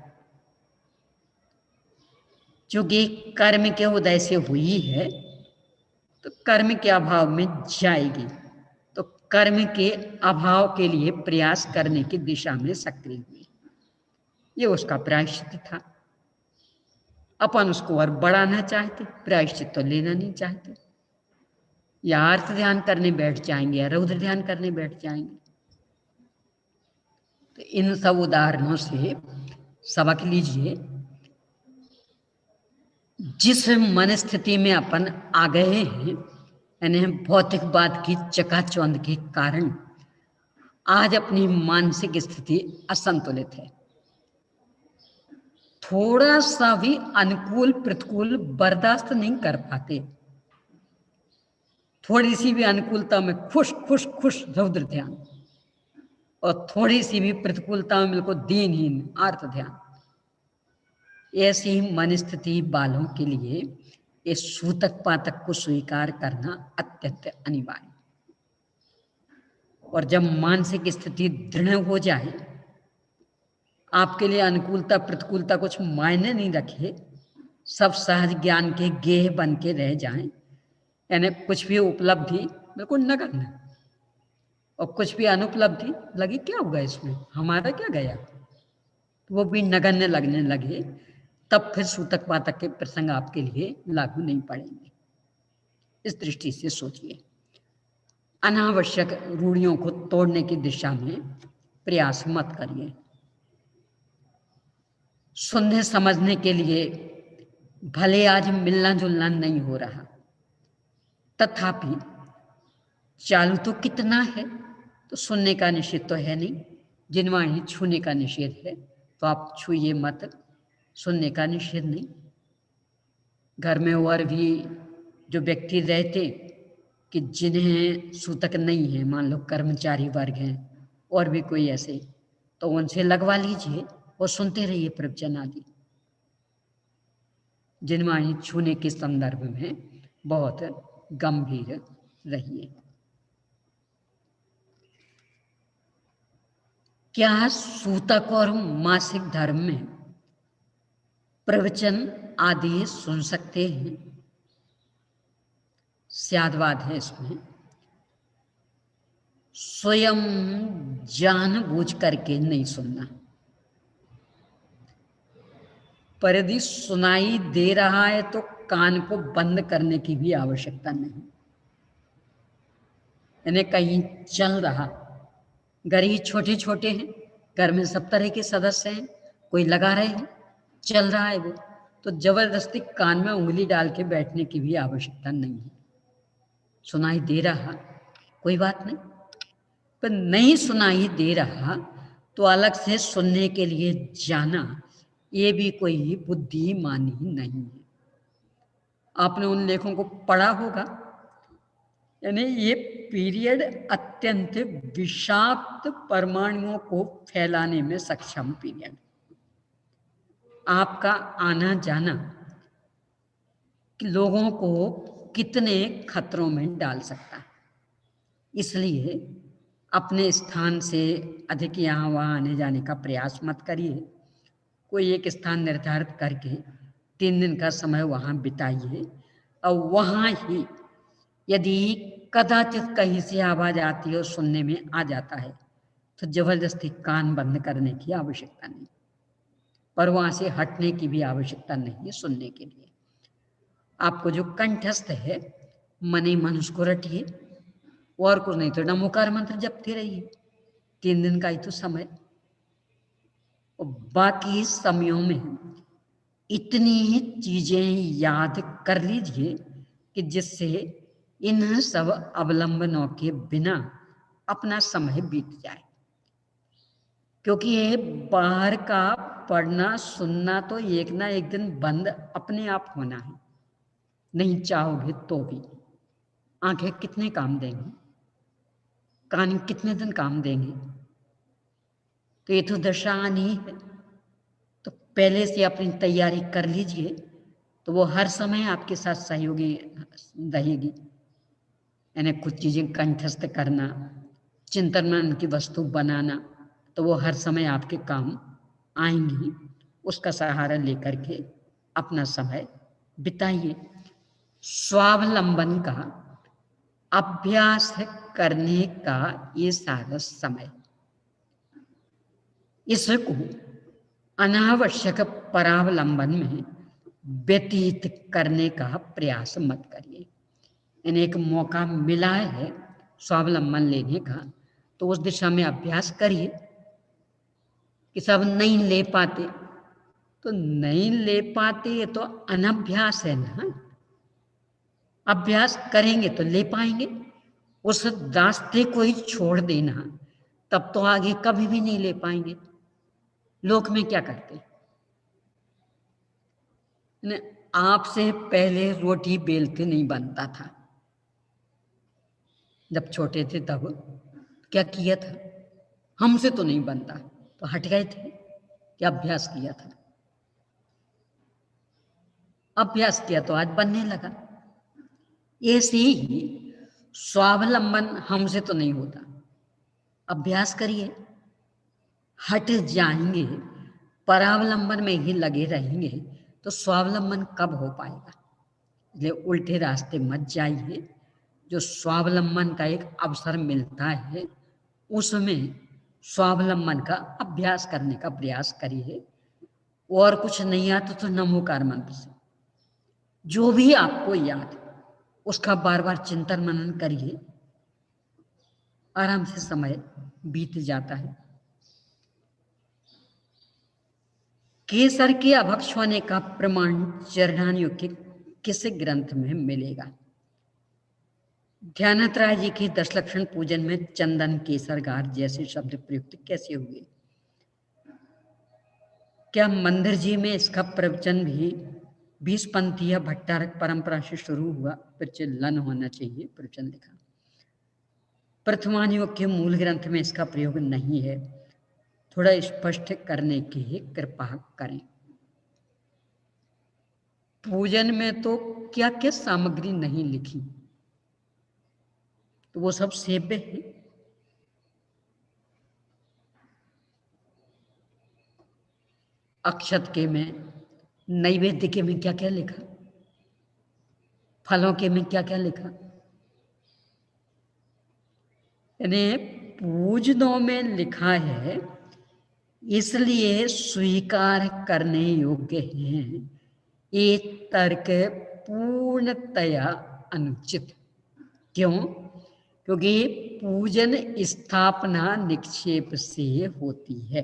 चूंकि कर्म के उदय से हुई है तो कर्म के अभाव में जाएगी, तो कर्म के अभाव के लिए प्रयास करने की दिशा में सक्रिय हुई। ये उसका प्रायश्चित था। अपन उसको और बढ़ाना चाहते, प्रायश्चित तो लेना नहीं चाहते। या अर्थ ध्यान करने बैठ जाएंगे या रौद्र ध्यान करने बैठ जाएंगे। तो इन सब उदाहरणों से सबक लीजिए। जिस मन स्थिति में अपन आ गए हैं, यानी भौतिकवाद की चकाचौंध के कारण आज अपनी मानसिक स्थिति असंतुलित है। थोड़ा सा भी अनुकूल प्रतिकूल बर्दाश्त नहीं कर पाते। थोड़ी सी भी अनुकूलता में खुश खुश खुश रौद्र ध्यान, और थोड़ी सी भी प्रतिकूलता में बिल्कुल दीनहीन आर्त ध्यान। ऐसी ही मन स्थिति वालों के लिए इस सूतक पातक को स्वीकार करना अत्यंत अनिवार्य। और जब मानसिक स्थिति दृढ़ हो जाए, आपके लिए अनुकूलता प्रतिकूलता कुछ मायने नहीं रखे, सब सहज ज्ञान के गेह बन के रह जाएं, यानी कुछ भी उपलब्धि बिल्कुल नगण्य और कुछ भी अनुपलब्धि लगी क्या होगा इसमें, हमारा क्या गया, तो वो भी नगण्य लगने लगे, तब फिर सूतक पातक के प्रसंग आपके लिए लागू नहीं पड़ेंगे। इस दृष्टि से सोचिए। अनावश्यक रूढ़ियों को तोड़ने की दिशा में प्रयास मत करिए। सुनने समझने के लिए भले आज मिलना जुलना नहीं हो रहा, तथापि चालू तो कितना है, तो सुनने का निषेध तो है नहीं। जिनवाणी छूने का निषेध है तो आप छूइए मत, सुनने का निषेध नहीं। घर में और भी जो व्यक्ति रहते कि जिन्हें सूतक नहीं है, मान लो कर्मचारी वर्ग हैं और भी कोई ऐसे, तो उनसे लगवा लीजिए और सुनते रहिए प्रवचन आदि। जिनवाणी छूने के संदर्भ में बहुत गंभीर रहिए। क्या सूतक और मासिक धर्म में प्रवचन आदि सुन सकते हैं? स्यादवाद है इसमें। स्वयं जानबूझ करके नहीं सुनना, पर यदि सुनाई दे रहा है तो कान को बंद करने की भी आवश्यकता नहीं। यानी कहीं चल रहा, घर ही छोटे छोटे हैं, घर में सब तरह के सदस्य हैं, कोई लगा रहे हैं, चल रहा है वो, तो जबरदस्ती कान में उंगली डाल के बैठने की भी आवश्यकता नहीं है। सुनाई दे रहा, कोई बात नहीं, पर नहीं सुनाई दे रहा तो अलग से सुनने के लिए जाना, ये भी कोई बुद्धिमानी नहीं है। आपने उन लेखों को पढ़ा होगा, यानी ये पीरियड अत्यंत विषाक्त परमाणुओं को फैलाने में सक्षम पीरियड, आपका आना जाना लोगों को कितने खतरों में डाल सकता है। इसलिए अपने स्थान से अधिक यहाँ वहाँ आने जाने का प्रयास मत करिए। कोई एक स्थान निर्धारित करके 3 दिन का समय वहाँ बिताइए, और वहाँ ही यदि कदाचित कहीं से आवाज आती है और सुनने में आ जाता है तो जबरदस्ती कान बंद करने की आवश्यकता नहीं, पर वहाँ से हटने की भी आवश्यकता नहीं है सुनने के लिए। आपको जो कंठस्थ है मन ही मन उसको रटिए, और कुछ नहीं तो नमोकार मंत्र जपते रहिए, 3 दिन का ही तो समय। और बाकी समयों में इतनी चीजें याद कर लीजिए कि जिससे इन सब अवलंबनों के बिना अपना समय बीत जाए। क्योंकि ये बाहर का पढ़ना सुनना तो एक ना एक दिन बंद अपने आप होना है, नहीं चाहोगे तो भी। आंखें कितने काम देंगी, कान कितने दिन काम देंगे, तो ये तो दशा आनी है। तो पहले से अपनी तैयारी कर लीजिए, तो वो हर समय आपके साथ सहयोगी रहेगी। यानी कुछ चीजें कंठस्थ करना, चिंतन मनन की वस्तु बनाना, तो वो हर समय आपके काम आएंगी। उसका सहारा लेकर के अपना समय बिताइए। स्वावलंबन का अभ्यास करने का ये सारा समय, इसको अनावश्यक परावलंबन में व्यतीत करने का प्रयास मत करिए। यानी एक मौका मिला है स्वावलंबन लेने का, तो उस दिशा में अभ्यास करिए। कि सब नहीं ले पाते, तो नहीं ले पाते ये तो अनभ्यास है ना। अभ्यास करेंगे तो ले पाएंगे। उस रास्ते को ही छोड़ देना, तब तो आगे कभी भी नहीं ले पाएंगे। लोक में क्या करते, आपसे पहले रोटी बेलते नहीं बनता था। जब छोटे थे तब क्या किया था, हमसे तो नहीं बनता, तो हट गए थे। क्या अभ्यास किया था, अभ्यास किया तो आज बनने लगा। ऐसे ही स्वावलंबन हमसे तो नहीं होता, अभ्यास करिए, हट जाएंगे, परावलंबन में ही लगे रहेंगे तो स्वावलंबन कब हो पाएगा। इसलिए उल्टे रास्ते मत जाइए। जो स्वावलंबन का एक अवसर मिलता है उसमें स्वावलंबन का अभ्यास करने का प्रयास करिए। और कुछ नहीं आता तो नमोकार मंत्र से जो भी आपको याद है उसका बार बार चिंतन मनन करिए, आराम से समय बीत जाता है। केसर के अभक्ष होने का प्रमाण चरणानियों के किस ग्रंथ में मिलेगा। ध्यानत राय जी के 10 लक्षण पूजन में चंदन केसर गार जैसे शब्द प्रयुक्त कैसे हुए। क्या मंदिर जी में इसका प्रवचन भी 20 पंथीय भट्टारक परंपरा से शुरू हुआ, प्रचलन होना चाहिए प्रवचन लिखा। प्रथमानुयोग के मूल ग्रंथ में इसका प्रयोग नहीं है, थोड़ा स्पष्ट करने की कृपा करें। पूजन में तो क्या क्या सामग्री नहीं लिखी, तो वो सब सेव्य है। अक्षत के में, नैवेद्य के में क्या क्या लिखा, फलों के में क्या क्या लिखा। यानी पूजनों में लिखा है इसलिए स्वीकार करने योग्य हैं, ये तर्क पूर्णतया अनुचित। क्यों? क्योंकि ये पूजन स्थापना निक्षेप से होती है।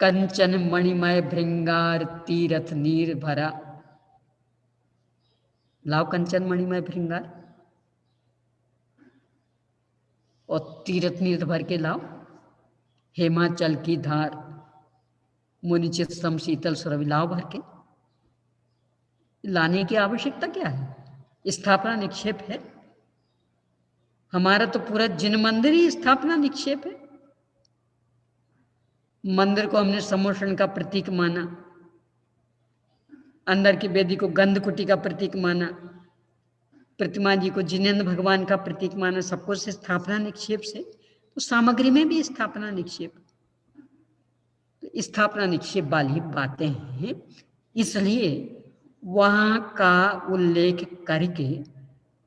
कंचन मणिमय भृंगार तीरथ नीर भरा, लाओ कंचन मणिमय भृंगार और तीरथ नीर भर के लाओ। हिमाचल की धार मुनिचित सम शीतल सुरभि, लाओ भर के। लाने की आवश्यकता क्या है? स्थापना निक्षेप है। हमारा तो पूरा जिन मंदिर ही स्थापना निक्षेप है। मंदिर को हमने समोषण का प्रतीक माना, अंदर की वेदी को गंधकुटी का प्रतीक माना, प्रतिमा जी को जिनेंद्र भगवान का प्रतीक माना, सबको से स्थापना निक्षेप से। तो सामग्री में भी स्थापना निक्षेप, तो स्थापना निक्षेप वाली बातें हैं। इसलिए वहां का उल्लेख करके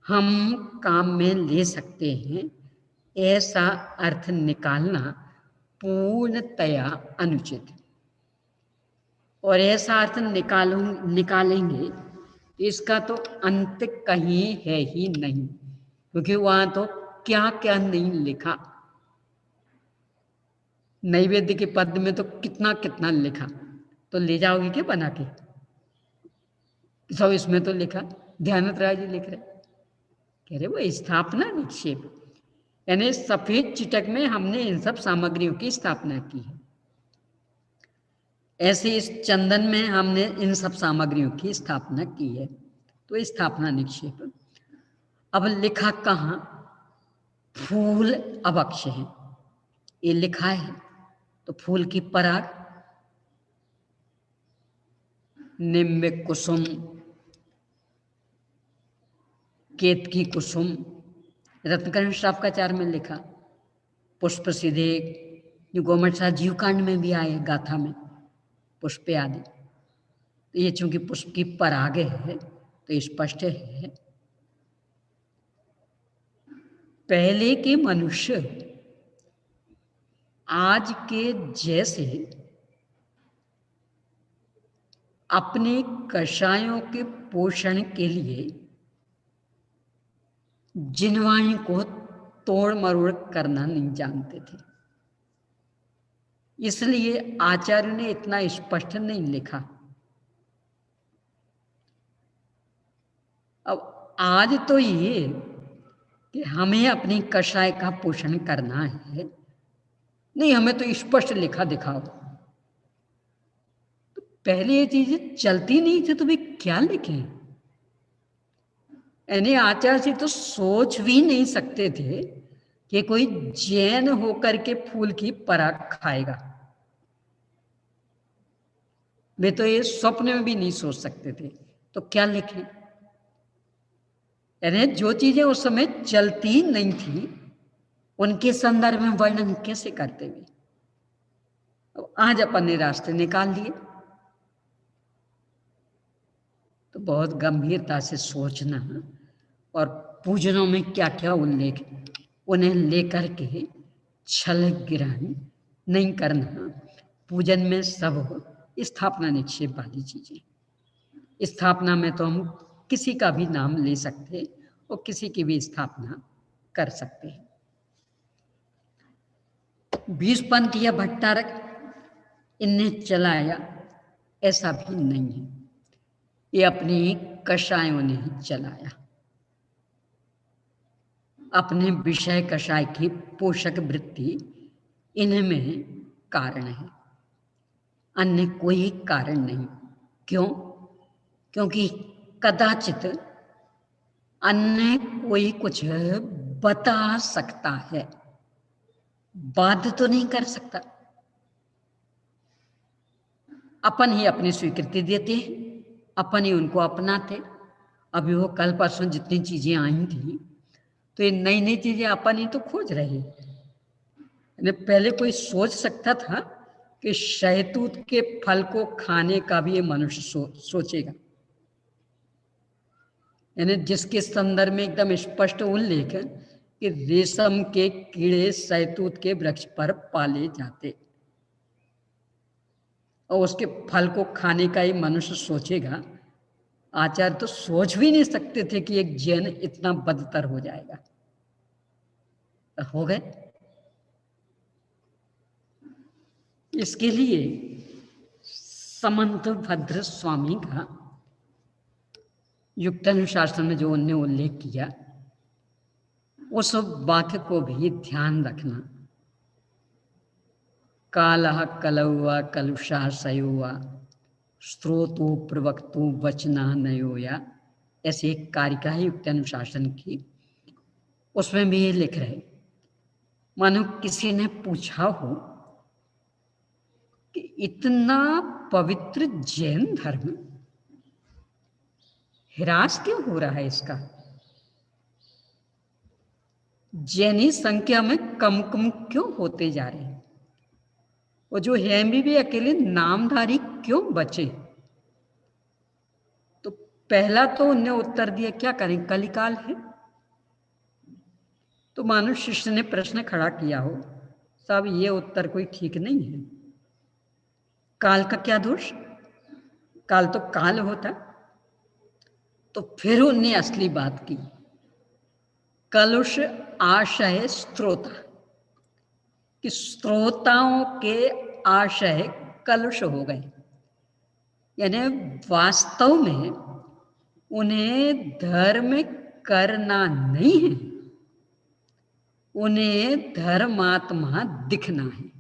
हम काम में ले सकते हैं, ऐसा अर्थ निकालना पूर्णतया अनुचित। और ऐसा अर्थ निकालेंगे इसका तो अंत कहीं है ही नहीं, क्योंकि वहां तो क्या क्या नहीं लिखा। नैवेद्य के पद में तो कितना कितना लिखा, तो ले जाओगे क्या बना के? सब इसमें तो लिखा। ध्यानत राय जी लिख रहे, कह रहे वो स्थापना निक्षेप, यानी सफेद चिटक में हमने इन सब सामग्रियों की स्थापना की है। ऐसे इस चंदन में हमने इन सब सामग्रियों की स्थापना की है, तो स्थापना निक्षेप। अब लिखा कहाँ? फूल अवक्ष है, ये लिखा है। तो फूल की पराग, निम्ब कुसुम, केतकी कुसुम, रत्नकरण श्रावकाचार में लिखा, पुष्प सीधे, जो गोमठ जीवकांड में भी आए गाथा में, पुष्प आदि। तो ये चूंकि पुष्प की पराग है तो स्पष्ट है। पहले के मनुष्य आज के जैसे अपने कषायों के पोषण के लिए जिनवाणी को तोड़ मरोड़ करना नहीं जानते थे, इसलिए आचार्य ने इतना स्पष्ट नहीं लिखा। अब आज तो ये कि हमें अपनी कषाय का पोषण करना है, नहीं हमें तो स्पष्ट लिखा दिखाओ। तो पहले ये चीजें चलती नहीं थी तो वे क्या लिखें? यानी आचार्य जी तो सोच भी नहीं सकते थे कि कोई जैन होकर के फूल की पराग खाएगा। वे तो ये स्वप्न में भी नहीं सोच सकते थे, तो क्या लिखें? यानी जो चीजें उस समय चलती नहीं थी उनके संदर्भ में वर्णन कैसे करते हुए? अब आज अपन ने रास्ते निकाल लिए, तो बहुत गंभीरता से सोचना और पूजनों में क्या क्या उल्लेख, उन्हें लेकर के छल ग्रहण नहीं करना। पूजन में सब स्थापना निक्षेप वाली चीजें। स्थापना में तो हम किसी का भी नाम ले सकते और किसी की भी स्थापना कर सकते हैं। बीजपंथ या भट्टारक इनने चलाया ऐसा भी नहीं है, ये अपनी कषायों ने ही चलाया। अपने विषय कषाय की पोषक वृत्ति इनमें कारण है, अन्य कोई कारण नहीं। क्यों? क्योंकि कदाचित अन्य कोई कुछ बता सकता है, बाध्य तो नहीं कर सकता। अपन ही अपनी स्वीकृति देते हैं, अपन ही उनको अपनाते। अभी वो कल परसों जितनी चीजें आई थी, तो ये नई नई चीजें अपन ही तो खोज रहे। पहले कोई सोच सकता था कि शहतूत के फल को खाने का भी ये मनुष्य सोचेगा? यानी जिसके संदर्भ में एकदम स्पष्ट उल्लेख है कि रेशम के कीड़े शहतूत के वृक्ष पर पाले जाते, और उसके फल को खाने का ही मनुष्य सोचेगा? आचार्य तो सोच भी नहीं सकते थे कि एक जैन इतना बदतर हो जाएगा, हो गए। इसके लिए समंत भद्र स्वामी का युक्तानुशासन में जो उनने उल्लेख किया, उस वाक्य को भी ध्यान रखना। कालः कलौवा कलुषा सयोवा स्त्रोतो प्रवक्तो वचना नयोया, ऐसे एक कारिका है युक्तानुशासन की, उसमें भी ये लिख रहे, मानो किसी ने पूछा हो कि इतना पवित्र जैन धर्म हिरास क्यों हो रहा है, इसका जैनी संख्या में कम कम क्यों होते जा रहे हैं, वो जो है भी अकेले नामधारी क्यों बचे। तो पहला तो उनने उत्तर दिया, क्या करें, कलिकाल है। तो मानो शिष्य ने प्रश्न खड़ा किया हो, साहब ये उत्तर कोई ठीक नहीं है, काल का क्या दोष, काल तो काल होता। तो फिर उनने असली बात की, कलुष आशय स्त्रोता, कि श्रोताओं के आशय कलुष हो गए, यानी वास्तव में उन्हें धर्म करना नहीं है, उन्हें धर्मात्मा दिखना है,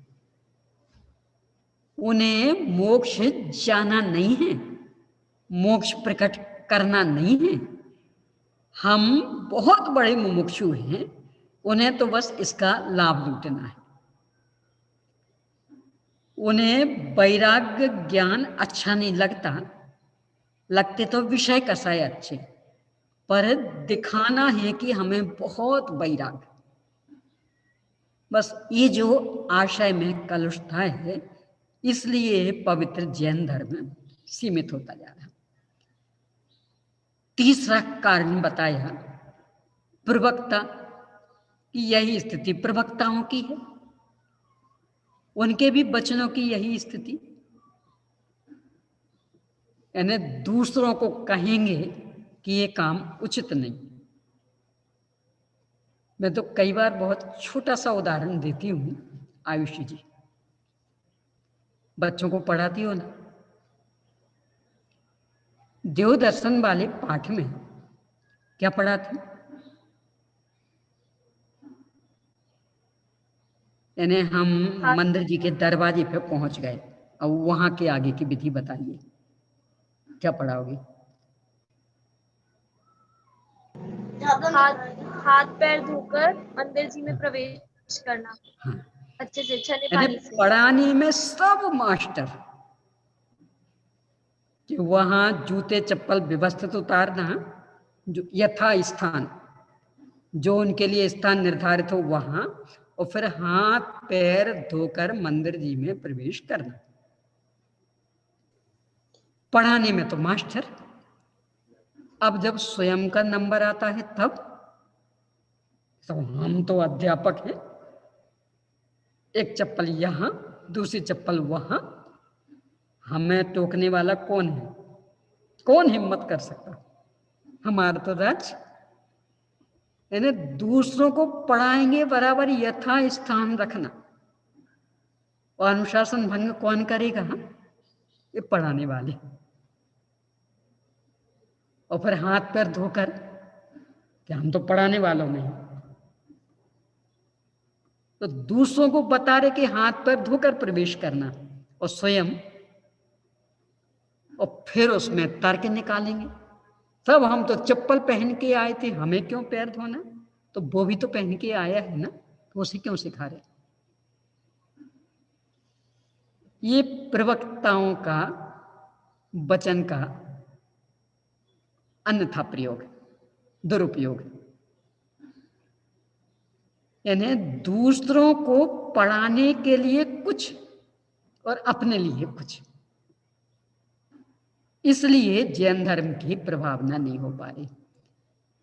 उन्हें मोक्ष जाना नहीं है, मोक्ष प्रकट करना नहीं है। हम बहुत बड़े मुमुक्षु हैं, उन्हें तो बस इसका लाभ लूटना है। उन्हें वैराग्य ज्ञान अच्छा नहीं लगता, लगते तो विषय कसाय अच्छे, पर दिखाना है कि हमें बहुत वैराग्य। बस ये जो आशय में कलुषता है, इसलिए पवित्र जैन धर्म सीमित होता जा रहा। तीसरा कारण बताया प्रवक्ता की, यही स्थिति प्रवक्ताओं की है, उनके भी वचनों की यही स्थिति, यानी दूसरों को कहेंगे कि ये काम उचित नहीं। मैं तो कई बार बहुत छोटा सा उदाहरण देती हूँ, आयुषी जी बच्चों को पढ़ाती हो ना, देव दर्शन वाले पाठ में क्या पढ़ाती, यानी हम मंदिर जी के दरवाजे पे पहुंच गए, अब वहां के आगे की विधि बताइए, क्या पढ़ाओगे। हाथ पैर धोकर मंदिर जी में प्रवेश करना। हाँ, अच्छे से छने पानी से। पढ़ाने में सब मास्टर, कि वहां जूते चप्पल व्यवस्थित उतारना, जो यथा स्थान, जो उनके लिए स्थान निर्धारित हो वहां, और फिर हाथ पैर धोकर मंदिर जी में प्रवेश करना। पढ़ाने में तो मास्टर, अब जब स्वयं का नंबर आता है तब तो हम तो अध्यापक हैं, एक चप्पल यहां दूसरी चप्पल वहां, हमें टोकने वाला कौन है, कौन हिम्मत कर सकता, हमारा तो राज्य। यानी दूसरों को पढ़ाएंगे बराबर यथा स्थान रखना, और अनुशासन भंग कौन करेगा, ये पढ़ाने वाले। और फिर हाथ पैर धोकर, कि हम तो पढ़ाने वालों में, तो दूसरों को बता रहे कि हाथ पैर धोकर प्रवेश करना, और स्वयं, और फिर उसमें तर्क निकालेंगे, सब हम तो चप्पल पहन के आए थे, हमें क्यों पैर धोना, तो वो भी तो पहन के आया है ना, तो उसे क्यों सिखा रहे। ये प्रवक्ताओं का वचन का अन्यथा प्रयोग, दुरुपयोग, यानी दूसरों को पढ़ाने के लिए कुछ और अपने लिए कुछ, इसलिए जैन धर्म की प्रभावना नहीं हो पा रही।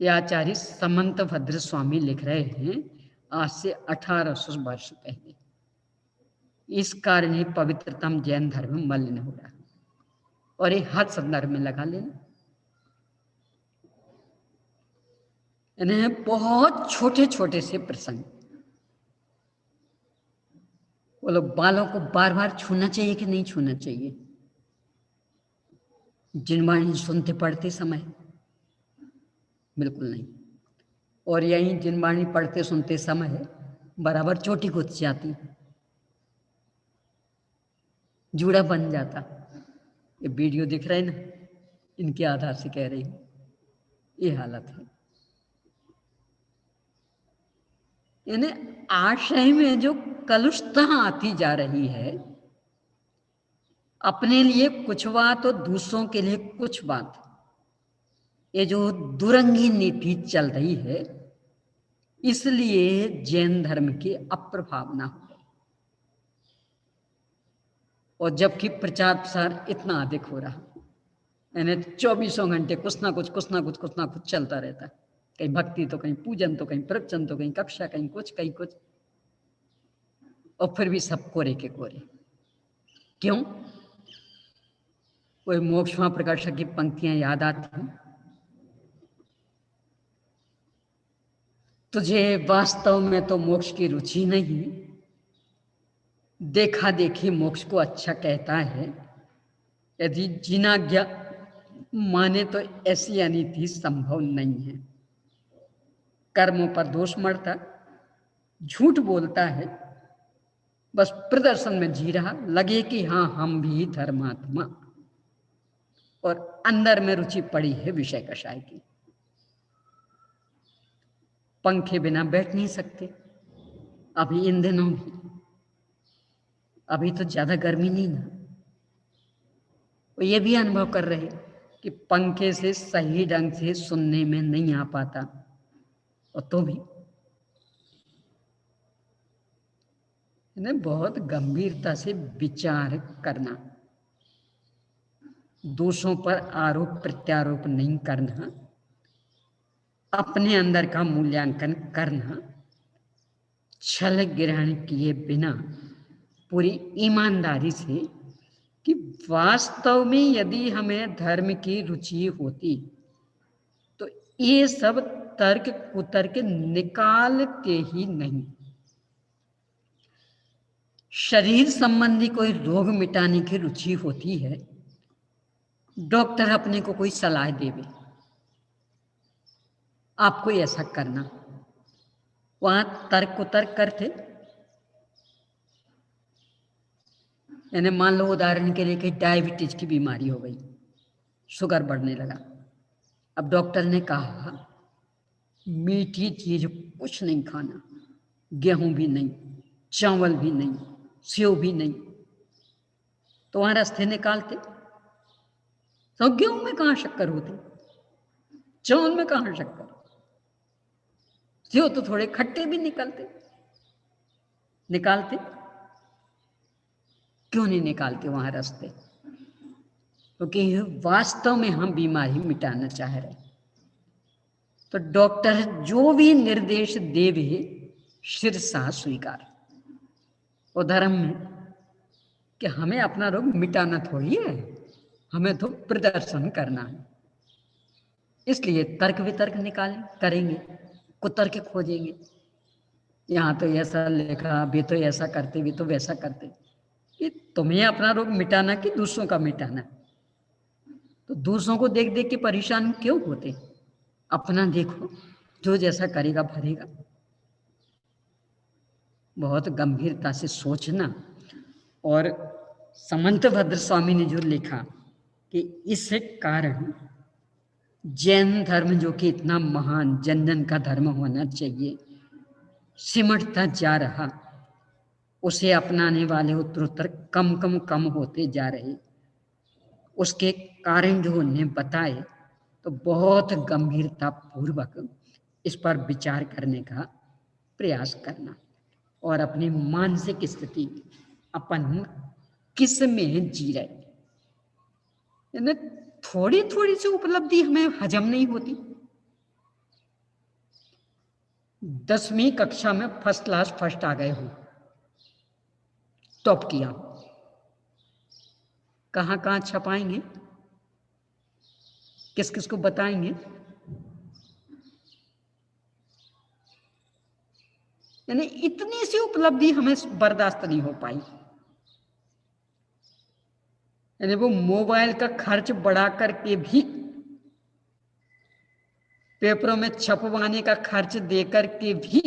ये आचार्य समंत भद्र स्वामी लिख रहे हैं आज से 1800 वर्ष पहले। इस कारण ही पवित्रतम जैन धर्म मलिन हो रहा, और ये हर संदर्भ में लगा लेना, इन्हें बहुत छोटे छोटे से प्रसंग, वो लोग बालों को बार बार छूना चाहिए कि नहीं छूना चाहिए, जिनवाणी सुनते पढ़ते समय बिल्कुल नहीं। और यही जिनवाणी पढ़ते सुनते समय बराबर चोटी गुथ जाती, जूड़ा बन जाता। ये वीडियो दिख रहा है ना, इनके आधार से कह रही हूं, ये हालत है। इन्हें आशय में जो कलुषता आती जा रही है, अपने लिए कुछ बात और दूसरों के लिए कुछ बात, ये जो दुरंगी नीति चल रही है, इसलिए जैन धर्म की अप्रभावना हो गई। और जबकि प्रचार प्रसार इतना अधिक हो रहा, यानी 24 घंटे कुछ ना कुछ चलता रहता है। कहीं भक्ति तो कहीं पूजन तो कहीं प्रवचन तो कहीं कक्षा कहीं कुछ, और फिर भी सब कोरे के कोरे। क्यों? कोई मोक्षमा प्रकाशक की पंक्तियां याद आती हैं, तुझे वास्तव में तो मोक्ष की रुचि नहीं, देखा देखी मोक्ष को अच्छा कहता है, यदि जिनाज्ञा माने तो ऐसी अनिति संभव नहीं है। कर्मों पर दोष मरता, झूठ बोलता है, बस प्रदर्शन में जी रहा, लगे कि हाँ हम भी धर्मात्मा, और अंदर में रुचि पड़ी है विषय कषाय की। पंखे बिना बैठ नहीं सकते अभी इन दिनों भी, अभी तो ज्यादा गर्मी नहीं ना, वो ये भी अनुभव कर रहे कि पंखे से सही ढंग से सुनने में नहीं आ पाता, और तो भी इन्हें बहुत गंभीरता से विचार करना, दोषों पर आरोप प्रत्यारोप नहीं करना, अपने अंदर का मूल्यांकन करना, छल ग्रहण किए बिना पूरी ईमानदारी से कि वास्तव में यदि हमें धर्म की रुचि होती तो ये सब तर्क कुतर्क निकाल के ही नहीं, शरीर संबंधी कोई रोग मिटाने की रुचि होती है, डॉक्टर अपने को कोई सलाह देवे आपको ऐसा करना, वहां तर्क कुतर्क करते। यानी मान लो उदाहरण के लिए कि डायबिटीज की बीमारी हो गई, शुगर बढ़ने लगा, अब डॉक्टर ने कहा मीठी चीज कुछ नहीं खाना, गेहूं भी नहीं, चावल भी नहीं, सेव भी नहीं, तो वहां रास्ते निकालते। तो गेहूं में कहां शक्कर होती, चावल में कहां शक्कर, सेव तो थोड़े खट्टे भी निकालते, क्यों नहीं निकालते वहां रास्ते? क्योंकि वास्तव में हम बीमारी मिटाना चाह रहे, तो डॉक्टर जो भी निर्देश देवे शीर्षा स्वीकार। और धर्म में कि हमें अपना रोग मिटाना थोड़ी है, हमें तो प्रदर्शन करना है, इसलिए तर्क वितर्क निकालें करेंगे, कुतर्क खोजेंगे। यहाँ तो ऐसा लिखा, वे तो ऐसा करते, वे तो वैसा करते, कि तुम्हें अपना रोग मिटाना कि दूसरों का मिटाना? तो दूसरों को देख देख के परेशान क्यों होते? अपना देखो, जो जैसा करेगा भरेगा। बहुत गंभीरता से सोचना। और समंत भद्र स्वामी ने जो लिखा कि इस कारण जैन धर्म जो कि इतना महान जन जन का धर्म होना चाहिए सिमटता जा रहा, उसे अपनाने वाले उत्तरोत्तर कम होते जा रहे। उसके कारण जो उन्हें बताए, तो बहुत गंभीरता पूर्वक इस पर विचार करने का प्रयास करना, और अपनी मानसिक स्थिति अपन किस में जी रहे। यानी थोड़ी थोड़ी सी उपलब्धि हमें हजम नहीं होती। 10वीं कक्षा में फर्स्ट क्लास फर्स्ट आ गए हो, टॉप किया, कहाँ कहाँ छपाएंगे, किस किस को बताएंगे? यानी इतनी सी उपलब्धि हमें बर्दाश्त नहीं हो पाई। यानी वो मोबाइल का खर्च बढ़ा करके भी, पेपरों में छपवाने का खर्च देकर के भी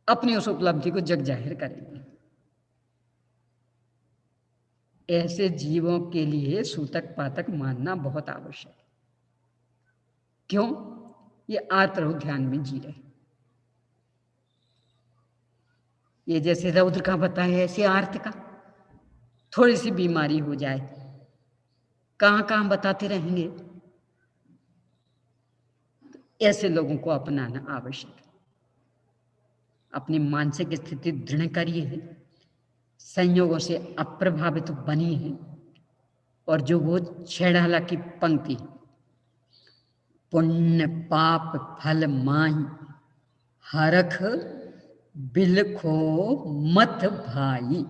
अपनी उस उपलब्धि को जग जाहिर करेंगे। ऐसे जीवों के लिए सूतक पातक मानना बहुत आवश्यक है। क्यों? ये आर्त ध्यान में जी रहे। ये जैसे रौद्र का बताया, ऐसे आर्त का थोड़ी सी बीमारी हो जाए, कहाँ बताते रहेंगे। ऐसे लोगों को अपनाना आवश्यक है। अपनी मानसिक स्थिति दृढ़ करिए, संयोगों से अप्रभावित बनी है। और जो वो छेड़ाला की पंक्ति, पुण्य पाप फल माही हरख बिलखो मत भाई,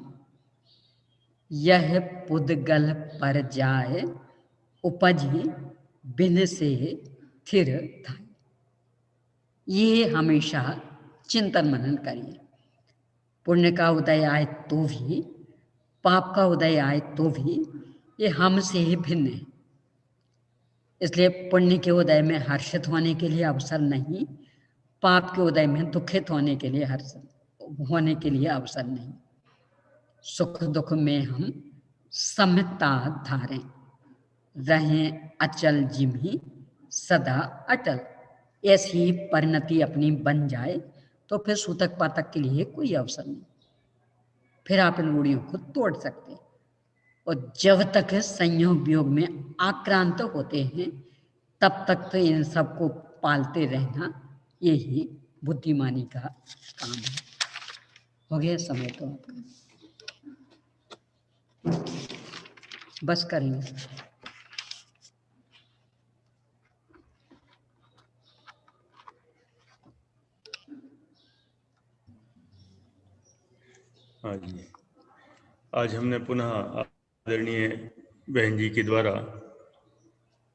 यह पुद्गल पर जाए उपजी बिन से थिर थाई। ये हमेशा चिंतन मनन करिए। पुण्य का उदय आए तो भी, पाप का उदय आए तो भी ये हमसे ही भिन्न है। इसलिए पुण्य के उदय में हर्षित होने के लिए अवसर नहीं, पाप के उदय में दुखित होने के लिए अवसर नहीं। सुख दुख में हम समता धारें, रहें अचल जिम्ही सदा अटल। ऐसी परिणति अपनी बन जाए तो फिर सूतक पातक के लिए कोई अवसर नहीं। फिर आप इन रूढ़ियों को तोड़ सकते हैं। और जब तक संयोग वियोग में आक्रांत होते हैं, तब तक तो इन सबको पालते रहना यही बुद्धिमानी का काम है। हो गया समय तो आपका, बस करेंगे। हाँ जी, आज हमने पुनः आदरणीय बहन जी के द्वारा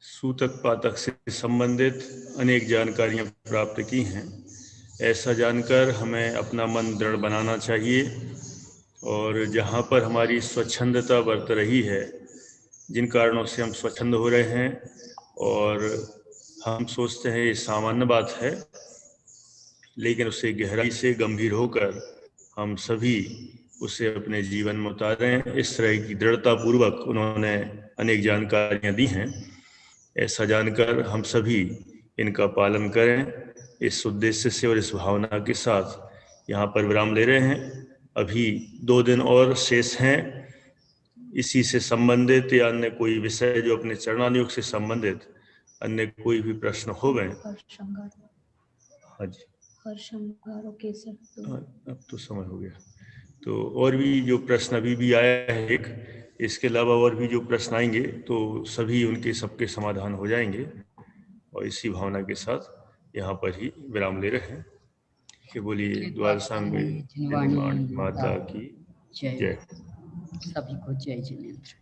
सूतक पातक से संबंधित अनेक जानकारियां प्राप्त की हैं। ऐसा जानकर हमें अपना मन दृढ़ बनाना चाहिए, और जहाँ पर हमारी स्वच्छंदता बरत रही है, जिन कारणों से हम स्वच्छंद हो रहे हैं और हम सोचते हैं ये सामान्य बात है, लेकिन उसे गहराई से गंभीर होकर हम सभी उसे अपने जीवन में उतारें। इस तरह की दृढ़ता पूर्वक उन्होंने अनेक जानकारियां दी हैं। ऐसा जानकर हम सभी इनका पालन करें। इस उद्देश्य से और इस भावना के साथ यहाँ पर विराम ले रहे हैं। अभी 2 दिन और शेष हैं। इसी से संबंधित या अन्य कोई विषय जो अपने चरणानुयोग से संबंधित अन्य कोई भी प्रश्न हो गए। हाँ जी, अब तो समय हो गया। तो और भी जो प्रश्न अभी भी आया है एक, इसके अलावा और भी जो प्रश्न आएंगे तो सभी उनके सबके समाधान हो जाएंगे। और इसी भावना के साथ यहाँ पर ही विराम ले रहे हैं कि बोलिए द्वादशांगी माता की जय। सभी को जय जिनेंद्र।